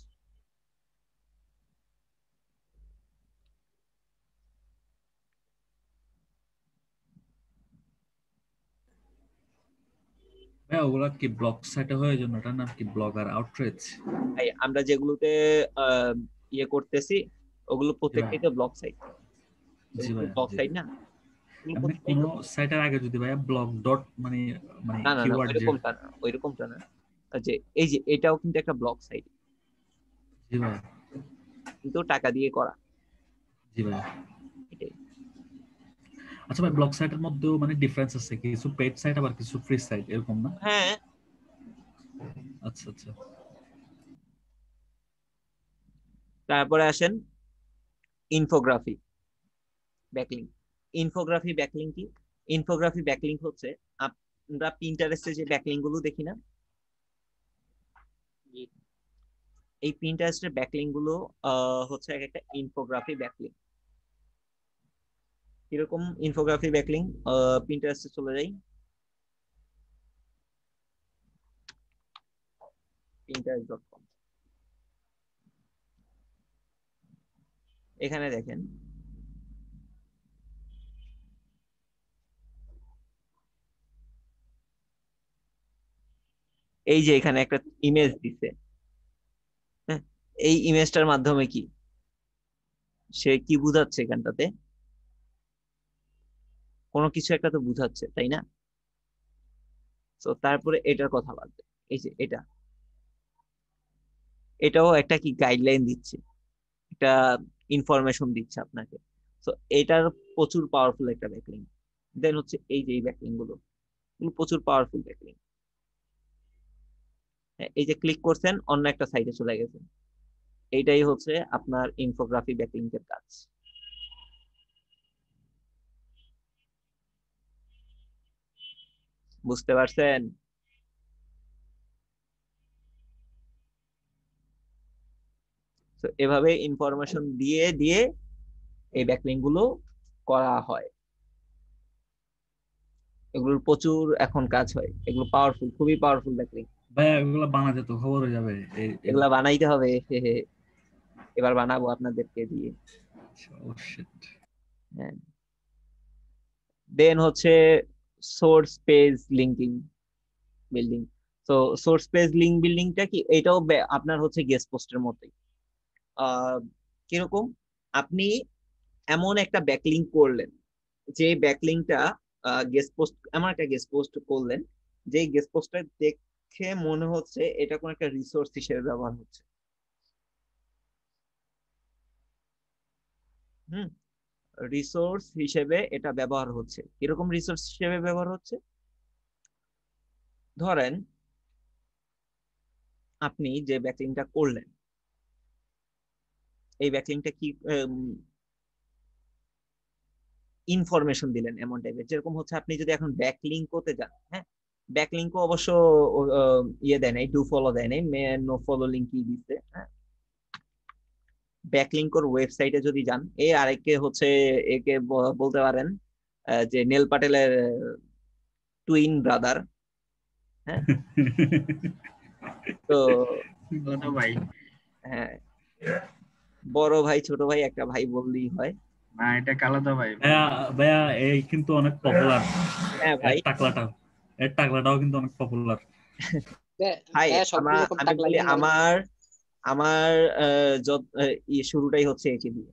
Speaker 11: হ্যাঁ ওগুলা কি ব্লগ সাইটে হয়ে জন্য এটার নাম কি ব্লগার আউটরিচ?
Speaker 1: আমরা যেগুলোতে ইয়ে করতেছি ওগুলো প্রত্যেকটাই তো ব্লগ সাইট,
Speaker 11: জি ভাই
Speaker 1: ব্লগ সাইট না,
Speaker 11: এমনি কোন সাইটের আগে যদি ভাই ব্লগ ডট মানে মানে
Speaker 1: না না না
Speaker 11: কিওয়ার্ড যে
Speaker 1: ওইরকমটা না, ওইরকমটা না, যে এই যে এটাও কিন্তু একটা ব্লগ সাইট,
Speaker 11: জি ভাই
Speaker 1: কিন্তু টাকা দিয়ে করা।
Speaker 11: জি ভাই।
Speaker 1: এটাই।
Speaker 11: আচ্ছা ভাই ব্লগ সাইটের মধ্যেও মানে ডিফারেন্স আছে, কিছু পেইড সাইট আবার কিছু ফ্রি সাইট, এরকম না?
Speaker 1: হ্যাঁ
Speaker 11: আচ্ছা আচ্ছা।
Speaker 1: তারপরে আসেন ইনফোগ্রাফি ব্যাকলিংক। ইনফোগ্রাফি ব্যাকলিংক কি? ইনফোগ্রাফি ব্যাকলিংক হচ্ছে আমরা পিন্টারেস্টে যে ব্যাকলিংক গুলো দেখি না, এই পিন্টারেস্টের ব্যাকলিংক গুলো হচ্ছে এক একটা ইনফোগ্রাফি ব্যাকলিংক। কিরকম ইনফোগ্রাফি ব্যাকলিংক? পিন্টারেস্টে চলে যাই, pinterest.com, এখানে দেখেন এই যে এখানে একটা ইমেজ দিছে, হ্যাঁ এই ইমেজটার মাধ্যমে কি সে কি বুঝাচ্ছে, এখানটাতে কোনো কিছু একটা তো বুঝাচ্ছে, তাই না? তো তারপরে এটার কথা বলবে, এই যে এটাও একটা কি গাইডলাইন দিচ্ছে, একটা ইনফরমেশন দিচ্ছে আপনাকে। তো এটার প্রচুর পাওয়ারফুল একটা ব্যাকলিংক। দেন হচ্ছে এই যে এই ব্যাকলিংক গুলো প্রচুর পাওয়ারফুল ব্যাকলিংক। এই যে ক্লিক করছেন অন্য একটা সাইটে চলে গেছে। এইটাই হচ্ছে আপনার ইনফোগ্রাফি ব্যাকলিংকের কাজ। বুঝতে পারছেন? তো এভাবে ইনফরমেশন দিয়ে দিয়ে এই ব্যাকলিং গুলো করা হয়। এগুলোর প্রচুর এখন কাজ হয়, এগুলো পাওয়ারফুল, খুবই পাওয়ারফুল ব্যাকলিং।
Speaker 11: ভাইয়া এগুলো বানাতে তো খবর হয়ে যাবে।
Speaker 1: এগুলা বানাইতে হবে, এবার বানাবো আপনাদেরকে দিয়ে। হ্যাঁ, দেন হচ্ছে সোর্স পেজ লিঙ্কিং বিল্ডিং। তো সোর্স পেজ লিঙ্ক বিল্ডিংটা কি, এটাও আপনার হচ্ছে গেস্ট পোস্টের মতোই। কিরকম, আপনি এমন একটা ব্যাকলিংক করলেন যে ব্যাকলিংকটা গেস্ট পোস্ট, এমন একটা গেস্ট পোস্ট করলেন যে গেস্ট পোস্টটা দেখে মনে হচ্ছে এটা কোন একটা রিসোর্স হিসেবে ব্যবহার হচ্ছে। রিসোর্স হিসেবে এটা ব্যবহার হচ্ছে। কিরকম রিসোর্স হিসেবে ব্যবহার হচ্ছে? ধরেন আপনি যে ব্যাকলিংকটা করলেন, এই ব্যাকলিংকটা কি ইনফরমেশন দিলেন এমন টাইপের, যেরকম হচ্ছে আপনি যদি এখন ব্যাকলিংক করতে যান, হ্যাঁ, ব্যাকলিংকও অবশ্য ইয়ে দেয় নাই, ডু ফলো দেয় নাই, নো ফলো লিঙ্কই দিচ্ছে। হ্যাঁ, ব্যাকলিংকর ওয়েবসাইটে যদি যান, এই আরেককে হচ্ছে একে বলতে পারেন যে নেল পাটেলের টুইন ব্রাদার। হ্যাঁ, তো
Speaker 12: ভাই,
Speaker 1: হ্যাঁ, বড় ভাই ছোট ভাই একটা ভাই বললেই হয়।
Speaker 12: না এটা কালাদা ভাই।
Speaker 11: ভাইয়া এই কিন্তু অনেক পপুলার।
Speaker 1: হ্যাঁ ভাই,
Speaker 11: এর টাকলাটাও কিন্তু অনেক পপুলার।
Speaker 1: ভাই আমি বলি আমার শুরুটাই হচ্ছে একে দিয়ে।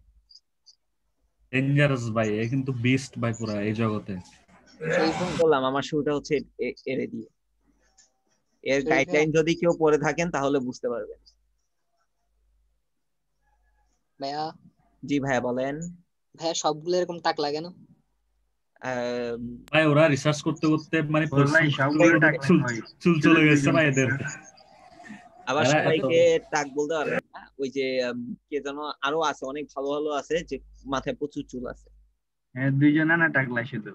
Speaker 11: ডেঞ্জারাস ভাই, এ কিন্তু বিস্ট ভাই পুরা এই জগতে।
Speaker 1: বললাম আমার শুরুটা হচ্ছে এর দিয়ে। এর গাইডলাইন যদি কেউ পড়ে থাকেন তাহলে বুঝতে পারবেন।
Speaker 14: ভাইয়া,
Speaker 1: জি ভাইয়া বলেন।
Speaker 14: ভাইয়া সবগুলো এরকম টাক লাগে না?
Speaker 11: ভাই ওরা রিসার্চ করতে করতে মানে
Speaker 12: চুল
Speaker 11: চলে গেছে ভাই এদের।
Speaker 1: আবার সবাইকে টাক বলতে পারবেন না, ওই যে কে যেন আরো আছে, অনেক ভালো ভালো আছে যে মাথায় প্রচুর চুল আছে।
Speaker 12: হ্যাঁ, দুইজনা না টাকলা শুধু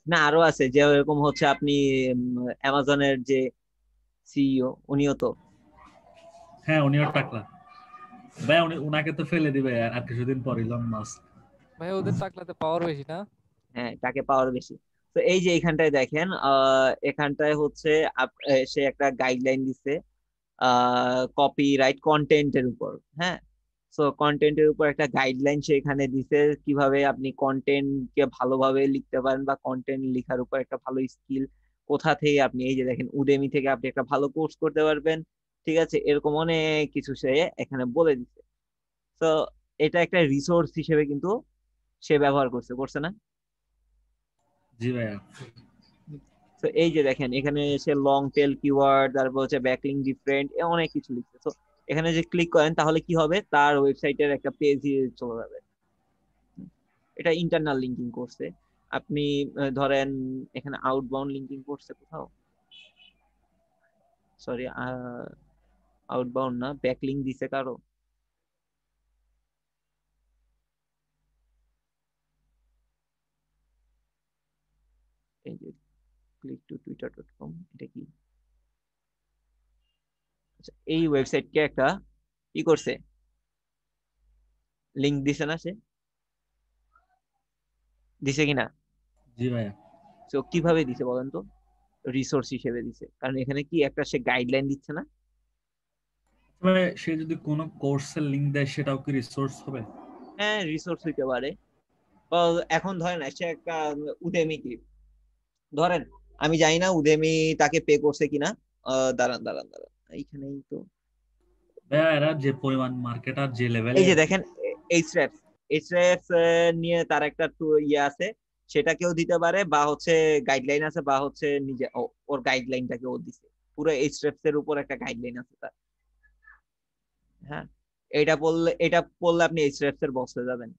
Speaker 1: না, আরো আছে যে এরকম হচ্ছে আপনি অ্যামাজনের যে সিইও, উনিও তো।
Speaker 11: হ্যাঁ, উনিও টাকলা ভাই, উনাকে তো ফেলে দিবে আর কিছুদিন পর ইলন মাস্ক।
Speaker 15: ভাই ওদের টাকলাতে পাওয়ার বেশি না?
Speaker 1: হ্যাঁ, তাকে পাওয়ার বেশি। তো এই যে এখানটায় দেখেন, এখানটায় হচ্ছে সে একটা গাইডলাইন দিছে কপিরাইট কন্টেন্টের উপর। হ্যাঁ, সো কন্টেন্টের উপর একটা গাইডলাইন সে এখানে দিছে, কিভাবে আপনি কন্টেন্ট কে ভালোভাবে লিখতে পারেন বা কন্টেন্ট লেখার উপর একটা ভালো স্কিল কোথা থেকে আপনি, এই যে দেখেন উডেমি থেকে আপনি একটা ভালো কোর্স করতে পারবেন। ঠিক আছে, এরকম অনেক কিছু সে এখানে বলে দিচ্ছে। তো এটা একটা রিসোর্স হিসেবে কিন্তু সে ব্যবহার করছে না?
Speaker 11: জি ভাইয়া।
Speaker 1: তো এই যে দেখেন এখানে সে লং টেল কিওয়ার্ড, তারপর হচ্ছে ব্যাকলিং ডিফারেন্ট, অনেক কিছু লিখছে। তো এখানে যে ক্লিক করেন তাহলে কি হবে, তার ওয়েবসাইটের একটা পেজ চলে যাবে। এটা ইন্টারনাল লিঙ্কিং করছে। আপনি ধরেন এখানে আউটবাউন্ড লিঙ্কিং করছে কোথাও, সরি আউটবাউন্ড না, ব্যাকলিং দিছে কারো। এই যে click-to-twitter.com, এটা কি? আচ্ছা, এই ওয়েবসাইটকে একটা কি করছে, লিংক দিছে না, সে দিছে কিনা?
Speaker 11: জি ভাইয়া।
Speaker 1: তো কিভাবে দিছে বলেন তো? রিসোর্স হিসেবে দিছে, কারণ এখানে কি একটা সে গাইডলাইন দিচ্ছে না?
Speaker 11: মানে সে যদি কোনো কোর্সের লিংক দেয় সেটাও কি রিসোর্স হবে?
Speaker 1: হ্যাঁ, রিসোর্স হইতে পারে। এখন ধরেন সে একটা উডেমি কি, ধরেন আমি জানি না উডেমি তাকে পে করছে কিনা। দাঁড়ান দাঁড়ান দাঁড়ান, এইখানেই তো
Speaker 11: ভাইয়া এরা যে পরিমাণ মার্কেট আর যে লেভেলে,
Speaker 1: এই যে দেখেন এইচরেফস নিয়ে তার একটা ইয়ে আছে, সেটাকেও দিতে পারে, বা হচ্ছে গাইডলাইন আছে, বা হচ্ছে নিজে ওর গাইডলাইনটাকে ও দিছে। পুরো এইচরেফস এর উপর একটা গাইডলাইন আছে তার। হ্যাঁ, এটা পড়লে আপনি এইচরেফস এর বক্সে যাবেন,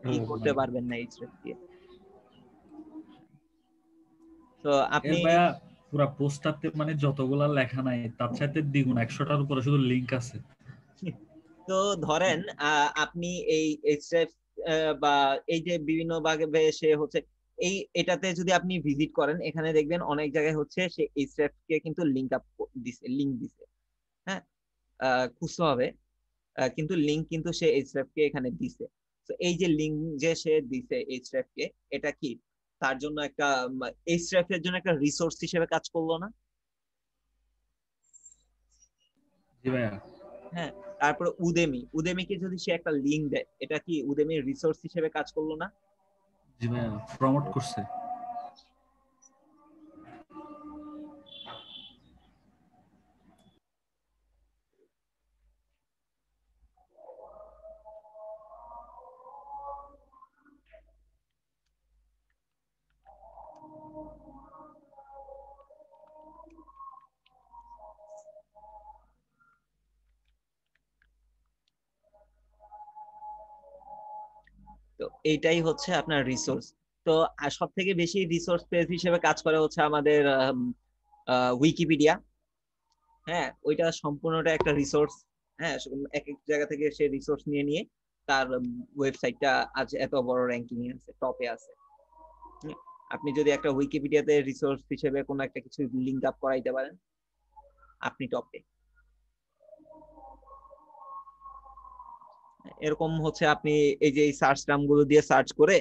Speaker 1: কি করতে পারবেন না এইচরেফস দিয়ে। তো আপনি
Speaker 11: এর ভাইয়া পুরা পোস্টারতে মানে যতগুলা লেখা নাই তার সাথে দ্বিগুণ 100টার উপরে শুধু লিংক আছে।
Speaker 1: তো ধরেন আপনি এই এইচএফ বা এই যে বিভিন্ন ভাবে সে হচ্ছে এটাতে যদি আপনি ভিজিট করেন, এখানে দেখবেন অনেক জায়গায় হচ্ছে সে এইচএফ কে কিন্তু লিংক দিছে, হ্যাঁ, খুচরো হবে, কিন্তু লিংক কিন্তু সে এইচএফ কে এখানে দিছে। তো এই যে লিংক যে সে দিছে এইচএফ কে, এটা কি তার জন্য একটা এইচএফ এর জন্য একটা রিসোর্স হিসেবে কাজ করলো না?
Speaker 11: জি ভাইয়া।
Speaker 1: হ্যাঁ, তারপরে উদেমিকে যদি সে একটা লিংক দেয়, এটা কি উদেমির রিসোর্স হিসেবে কাজ করলো না?
Speaker 11: জি ভাইয়া, প্রমোট করছে।
Speaker 1: তো এইটাই হচ্ছে আপনার রিসোর্স। তো সব থেকে বেশি রিসোর্স পেজ হিসেবে কাজ করে হচ্ছে আমাদের উইকিপিডিয়া। হ্যাঁ, ওইটা সম্পূর্ণটা একটা রিসোর্স। হ্যাঁ, এক এক জায়গা থেকে সে রিসোর্স নিয়ে নিয়ে তার ওয়েবসাইটটা আজ এত বড় র্যাঙ্কিং এ আছে, টপে আছে। আপনি যদি একটা উইকিপিডিয়াতে রিসোর্স হিসেবে কোনো একটা কিছু লিংক আপ করাইতে পারেন, আপনি টপে। এরকম হচ্ছে আপনি এই যে সার্চ টার্ম গুলো দিয়ে সার্চ করে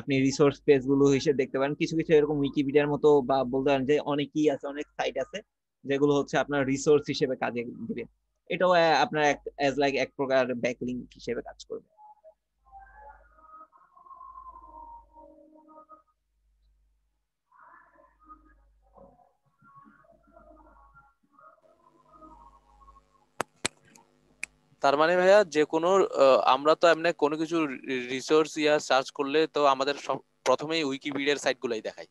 Speaker 1: আপনি রিসোর্স পেজ গুলো হিসেবে দেখতে পারেন। কিছু কিছু এরকম উইকিপিডিয়ার মতো বা বলতে পারেন যে অনেকই আছে, অনেক সাইট আছে যেগুলো হচ্ছে আপনার রিসোর্স হিসেবে কাজে দিবে। এটাও আপনার অ্যাজ লাইক এক প্রকার ব্যাকলিংক হিসেবে কাজ করবে।
Speaker 7: তার মানে ভাইয়া যে কোনো আমরা তো এমনি কোনো কিছু রিসোর্স সার্চ করলে তো আমাদের প্রথমেই উইকিপিডিয়ার সাইট গুলাই দেখায়।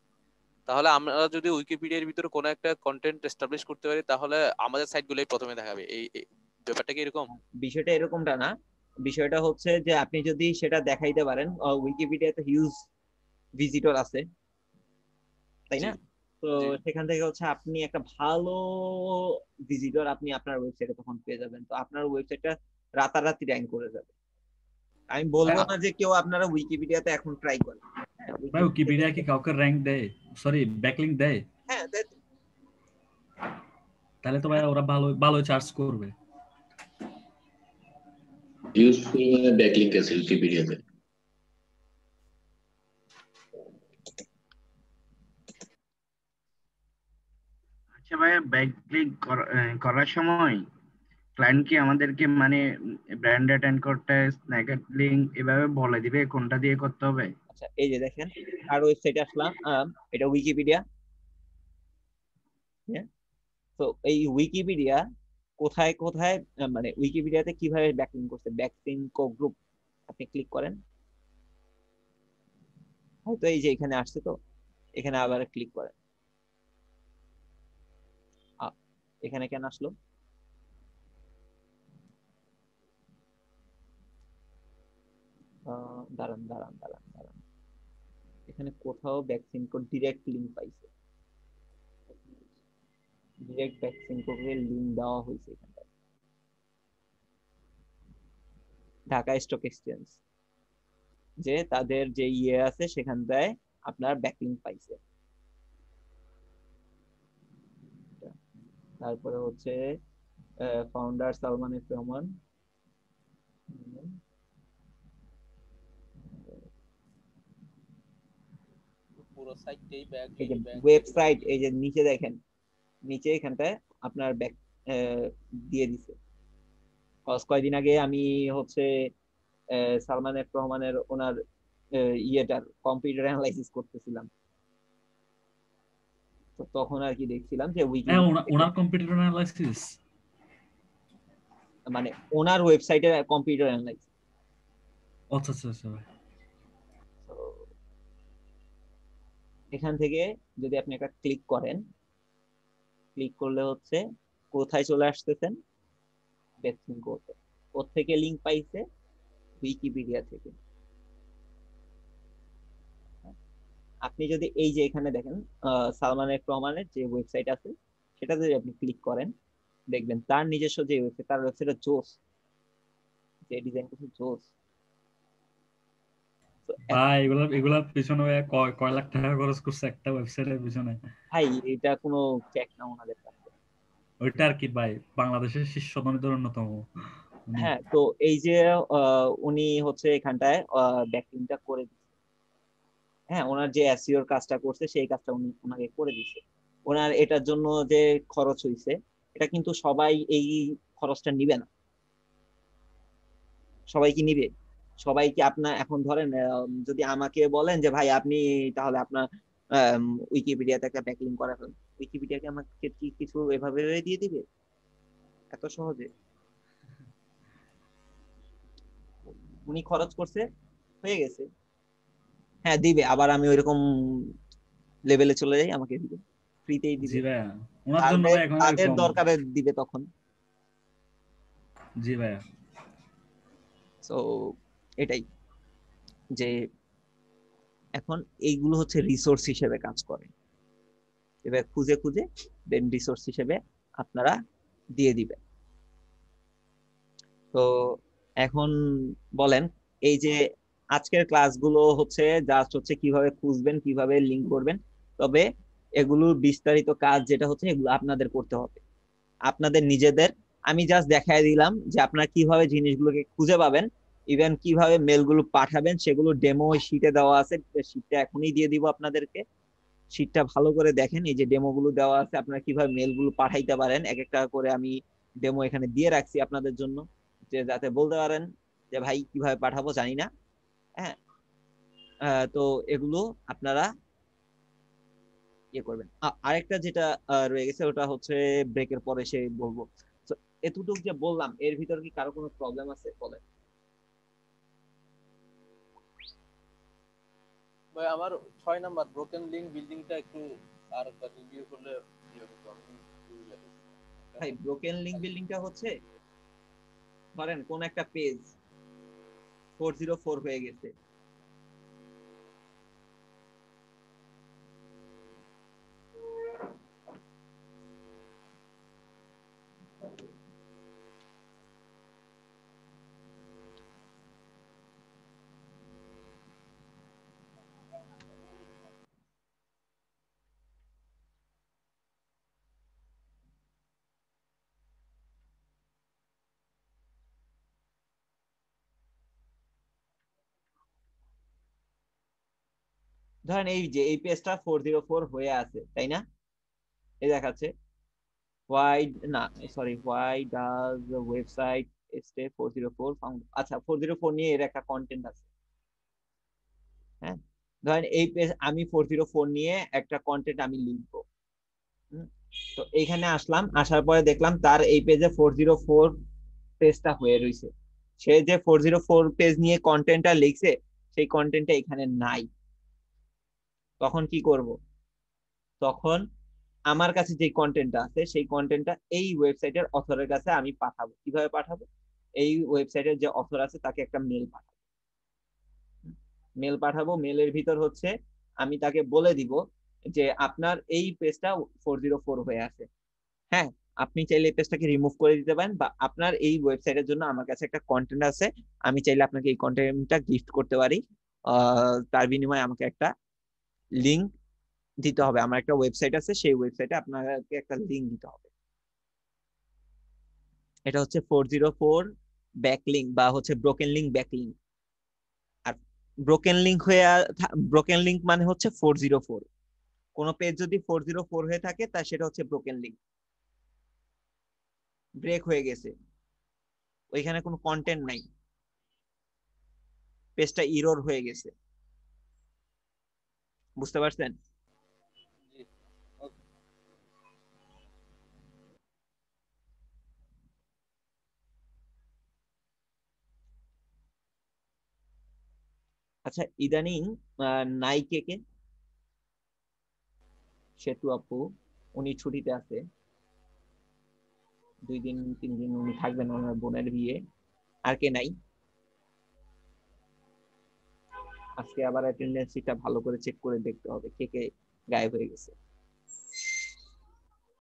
Speaker 7: তাহলে আমরা যদি উইকিপিডিয়ার ভিতরে কোনো একটা কন্টেন্ট এস্টাবলিশ করতে পারি, তাহলে আমাদের সাইট গুলাই প্রথমে দেখাবে। এই ব্যাপারটা কি এরকম?
Speaker 1: বিষয়টা এরকমটা না। বিষয়টা হচ্ছে যে আপনি যদি সেটা দেখাইতে পারেন, উইকিপিডিয়াতে হিউজ ভিজিটর আছে, তাই না? তো সেখান থেকে হচ্ছে আপনি একটা ভালো ভিজিটর আপনি আপনার ওয়েবসাইটে তখন পেয়ে যাবেন। তো আপনার ওয়েবসাইটটা রাতারাতি র্যাঙ্ক করে যাবে। আমি বলবো না যে কেউ আপনারা উইকিপিডিয়াতে এখন ট্রাই করেন।
Speaker 11: ভাই উইকিপিডিয়া কি কাউকে র্যাঙ্ক দেয়, সরি ব্যাকলিংক দেয়?
Speaker 1: হ্যাঁ,
Speaker 11: তাহলে তো ভাই ওরা ভালো ভালো চার্জ করবে।
Speaker 8: হিউজ পরিমাণে ব্যাকলিংক আছে উইকিপিডিয়াতে।
Speaker 12: আচ্ছা ভাইয়া, ব্যাকলিংক করার সময় ক্লায়েন্ট কি আমাদেরকে মানে branded anchor test, negative link এভাবে বলে দিবে কোনটা দিয়ে করতে হবে?
Speaker 1: আচ্ছা, এই যে দেখেন আর ওয়েবসাইটে আসলাম, এটা উইকিপিডিয়া। তো এই উইকিপিডিয়া কোথায় কোথায় মানে উইকিপিডিয়াতে কিভাবে ব্যাকলিংক করছে, ব্যাকলিংক গ্রুপ আপনি ক্লিক করেন, হয়তো এই যে এখানে আসছে, তো এখানে আবার ক্লিক করেন। এখানে কেন আসলো? দাঁড়ান দাঁড়ান দাঁড়ান দাঁড়ান, এখানে কোথাও ব্যাকলিংক ডিরেক্ট লিংক পাইছে, ডিরেক্ট ব্যাকলিংক এর লিংক দেওয়া হয়েছে এখানটা, ঢাকা স্টক এক্সচেঞ্জ, যে তাদের যে আছে সেখানটায় আপনার ব্যাকলিংক পাইছে। তারপরে হচ্ছে ফাউন্ডার সালমান এফ রহমান,
Speaker 7: পুরো সাইটটাই
Speaker 1: ওয়েবসাইট, এই যে নিচে দেখেন, নিচে এখানটায় আপনার ব্যাক দিয়ে দিছে। কয়েকদিন আগে আমি হচ্ছে সালমান এফ রহমানের ওনার ইয়েটার কম্পিউটার অ্যানালাইসিস করতেছিলাম, তো তখন আর কি দেখছিলাম যে
Speaker 11: ওনার কম্পিউটার অ্যানালাইসিস
Speaker 1: মানে ওনার ওয়েবসাইটের কম্পিউটার অ্যানালাইসিস।
Speaker 11: আচ্ছা আচ্ছা আচ্ছা।
Speaker 1: এখান থেকে যদি আপনি একটা ক্লিক করেন, ক্লিক করলে হচ্ছে কোথায় চলে আসতেছেন, ব্যাকলিংক করতে। ওর থেকে লিংক পাইছে উইকিপিডিয়া থেকে। আপনি যদি এই যে এখানে দেখেন সালমান এফ রহমানের যে ওয়েবসাইট আছে সেটা যদি আপনি ক্লিক করেন দেখবেন তার নিজস্ব যে ওয়েবসাইট, তার ওয়েবসাইটে জোস, যে ডিজাইন করছে জোস। তো
Speaker 11: ভাই এগুলার পিছনে ভাই কয় কয় লাখ টাকা খরচ করছে একটা ওয়েবসাইটের পিছনে।
Speaker 1: ভাই এটা কোনো চেক না ওনাদের কাছে।
Speaker 11: ওইটা আর কি ভাই, বাংলাদেশের শীর্ষ ধনীদের অন্যতম উনি।
Speaker 1: হ্যাঁ, তো এই যে উনি হচ্ছে এখানটায় ব্যাকলিংকটা করে দিচ্ছে। হ্যাঁ, ওনার যে এসইওর কাজটা করছে সেই কাজটা উনি ওনাকে করে দিচ্ছে। ওনার এটার জন্য যে খরচ হয়েছে এটা কিন্তু সবাই এই খরচটা নিবে না। সবাই কি নিবে? সবাই কি আপনার এখন ধরেন যদি আমাকে বলেন যে ভাই আপনি তাহলে আপনার উইকিপিডিয়াতে একটা ব্যাকলিংক করা ফেলেন, উইকিপিডিয়াকে আমাকে কি কিছু এভাবে দিয়ে দিবে এত সহজে? উনি খরচ করছে, হয়ে গেছে। হ্যাঁ দিবে, আবার আমি ওইরকম লেভেলে চলে যাই আমাকে দিবে, ফ্রিতেই দিবে।
Speaker 11: জি ভাইয়া, ওনার জন্য
Speaker 1: তাদের
Speaker 11: ভাই এখন
Speaker 1: তাদের
Speaker 11: এরকম।
Speaker 1: দরকারে দিবে তখন।
Speaker 11: জি ভাইয়া।
Speaker 1: সো এটাই যে এখন এইগুলো হচ্ছে রিসোর্স হিসেবে কাজ করে, এবার খুঁজে খুঁজে দেন রিসোর্স হিসেবে আপনারা দিয়ে দিবেন। তো এখন বলেন, এই যে আজকের ক্লাসগুলো হচ্ছে জাস্ট হচ্ছে কিভাবে খুঁজবেন, কিভাবে লিংক করবেন, তবে এগুলোর বিস্তারিত কাজ যেটা হচ্ছে এগুলো আপনাদের করতে হবে, আপনাদের নিজেদের। আমি জাস্ট দেখাই দিলাম যে আপনারা কিভাবে জিনিসগুলোকে খুঁজে পাবেন, ইভেন কিভাবে মেলগুলো পাঠাবেন সেগুলো ডেমো শিটে দেওয়া আছে, শিটটা এখনই দিয়ে দিব আপনাদেরকে। শিটটা ভালো করে দেখেন, এই যে ডেমো গুলো দেওয়া আছে, আপনারা কিভাবে মেলগুলো পাঠাইতে পারেন এক একটা করে আমি ডেমো এখানে দিয়ে রাখছি আপনাদের জন্য, যে যাতে বলতে পারেন যে ভাই কিভাবে পাঠাবো জানি না। হ্যাঁ, তো এগুলো আপনারা ইয়ে করবেন। আরেকটা যেটা রয়ে গেছে ওটা হচ্ছে ব্রেকের পরে সে বলবো। তো এতটুকু যে বললাম এর ভিতর কি কারো কোনো প্রবলেম আছে বলেন?
Speaker 7: ভাই আমার 6 নাম্বার ব্রোকেন লিংক বিল্ডিংটা একটু আর একটা রিভিউ করলে ইয়ে হতো।
Speaker 1: ভাই ব্রোকেন লিংক বিল্ডিংটা হচ্ছে ধরেন কোন একটা পেজ 404 হয়ে গেছে, ধরেন এই যে এই পেজটা 404 হয়ে আছে তাই না, এই দেখাচ্ছে why না sorry why does the website stay 404 found। আচ্ছা 404 নিয়ে এর একটা কন্টেন্ট আছে। হ্যাঁ, ধরেন এই পেজ আমি 404 নিয়ে একটা কন্টেন্ট আমি লিখবো। তো এইখানে আসলাম, আসার পরে দেখলাম তার এই পেজে 404 পেজটা হয়ে রয়েছে, সে যে 404 পেজ নিয়ে কন্টেন্টটা লিখছে সেই কন্টেন্টটা এখানে নাই। তখন কি করব? তখন আমার কাছে যে কন্টেন্টটা আছে সেই কন্টেন্টটা এই ওয়েবসাইটের অথরের কাছে আমি পাঠাবো। কিভাবে পাঠাবো? এই ওয়েবসাইটের যে অথর আছে তাকে একটা মেল পাঠাবো। মেল পাঠাবো, মেলের ভিতর হচ্ছে আমি তাকে বলে দিব যে আপনার এই পেজটা 404 হয়ে আছে। হ্যাঁ, আপনি চাইলে এই পেজটাকে রিমুভ করে দিতে পারেন, বা আপনার এই ওয়েবসাইটের জন্য আমার কাছে একটা কন্টেন্ট আছে, আমি চাইলে আপনাকে এই কন্টেন্টটা গিফট করতে পারি, তার বিনিময়ে আমাকে একটা লিংক দিতে হবে। আমার একটা ওয়েবসাইট আছে, সেই ওয়েবসাইটে আপনাকে একটা লিংক দিতে হবে। এটা হচ্ছে 404 ব্যাকলিংক বা হচ্ছে ব্রোকেন লিংক ব্যাকলিংক। আর ব্রোকেন লিংক ব্রোকেন লিংক মানে হচ্ছে 404। কোন পেজ যদি 404 হয়ে থাকে তা সেটা হচ্ছে ব্রোকেন লিংক, ব্রেক হয়ে গেছে, ওইখানে কোনো কন্টেন্ট নাই, পেজটা ইরর হয়ে গেছে। বুঝতে পারছেন? আচ্ছা, ইদানিং নাইকে কে সেতু আপু উনি ছুটিতে আছে, 2 দিন 3 দিন উনি থাকবেন, ওনার বোনের বিয়ে। আর কে নাই? আজকে আবার অ্যাটেন্ডেন্সটা ভালো করে চেক করে দেখতে হবে কে কে গায়েব হয়ে গেছে।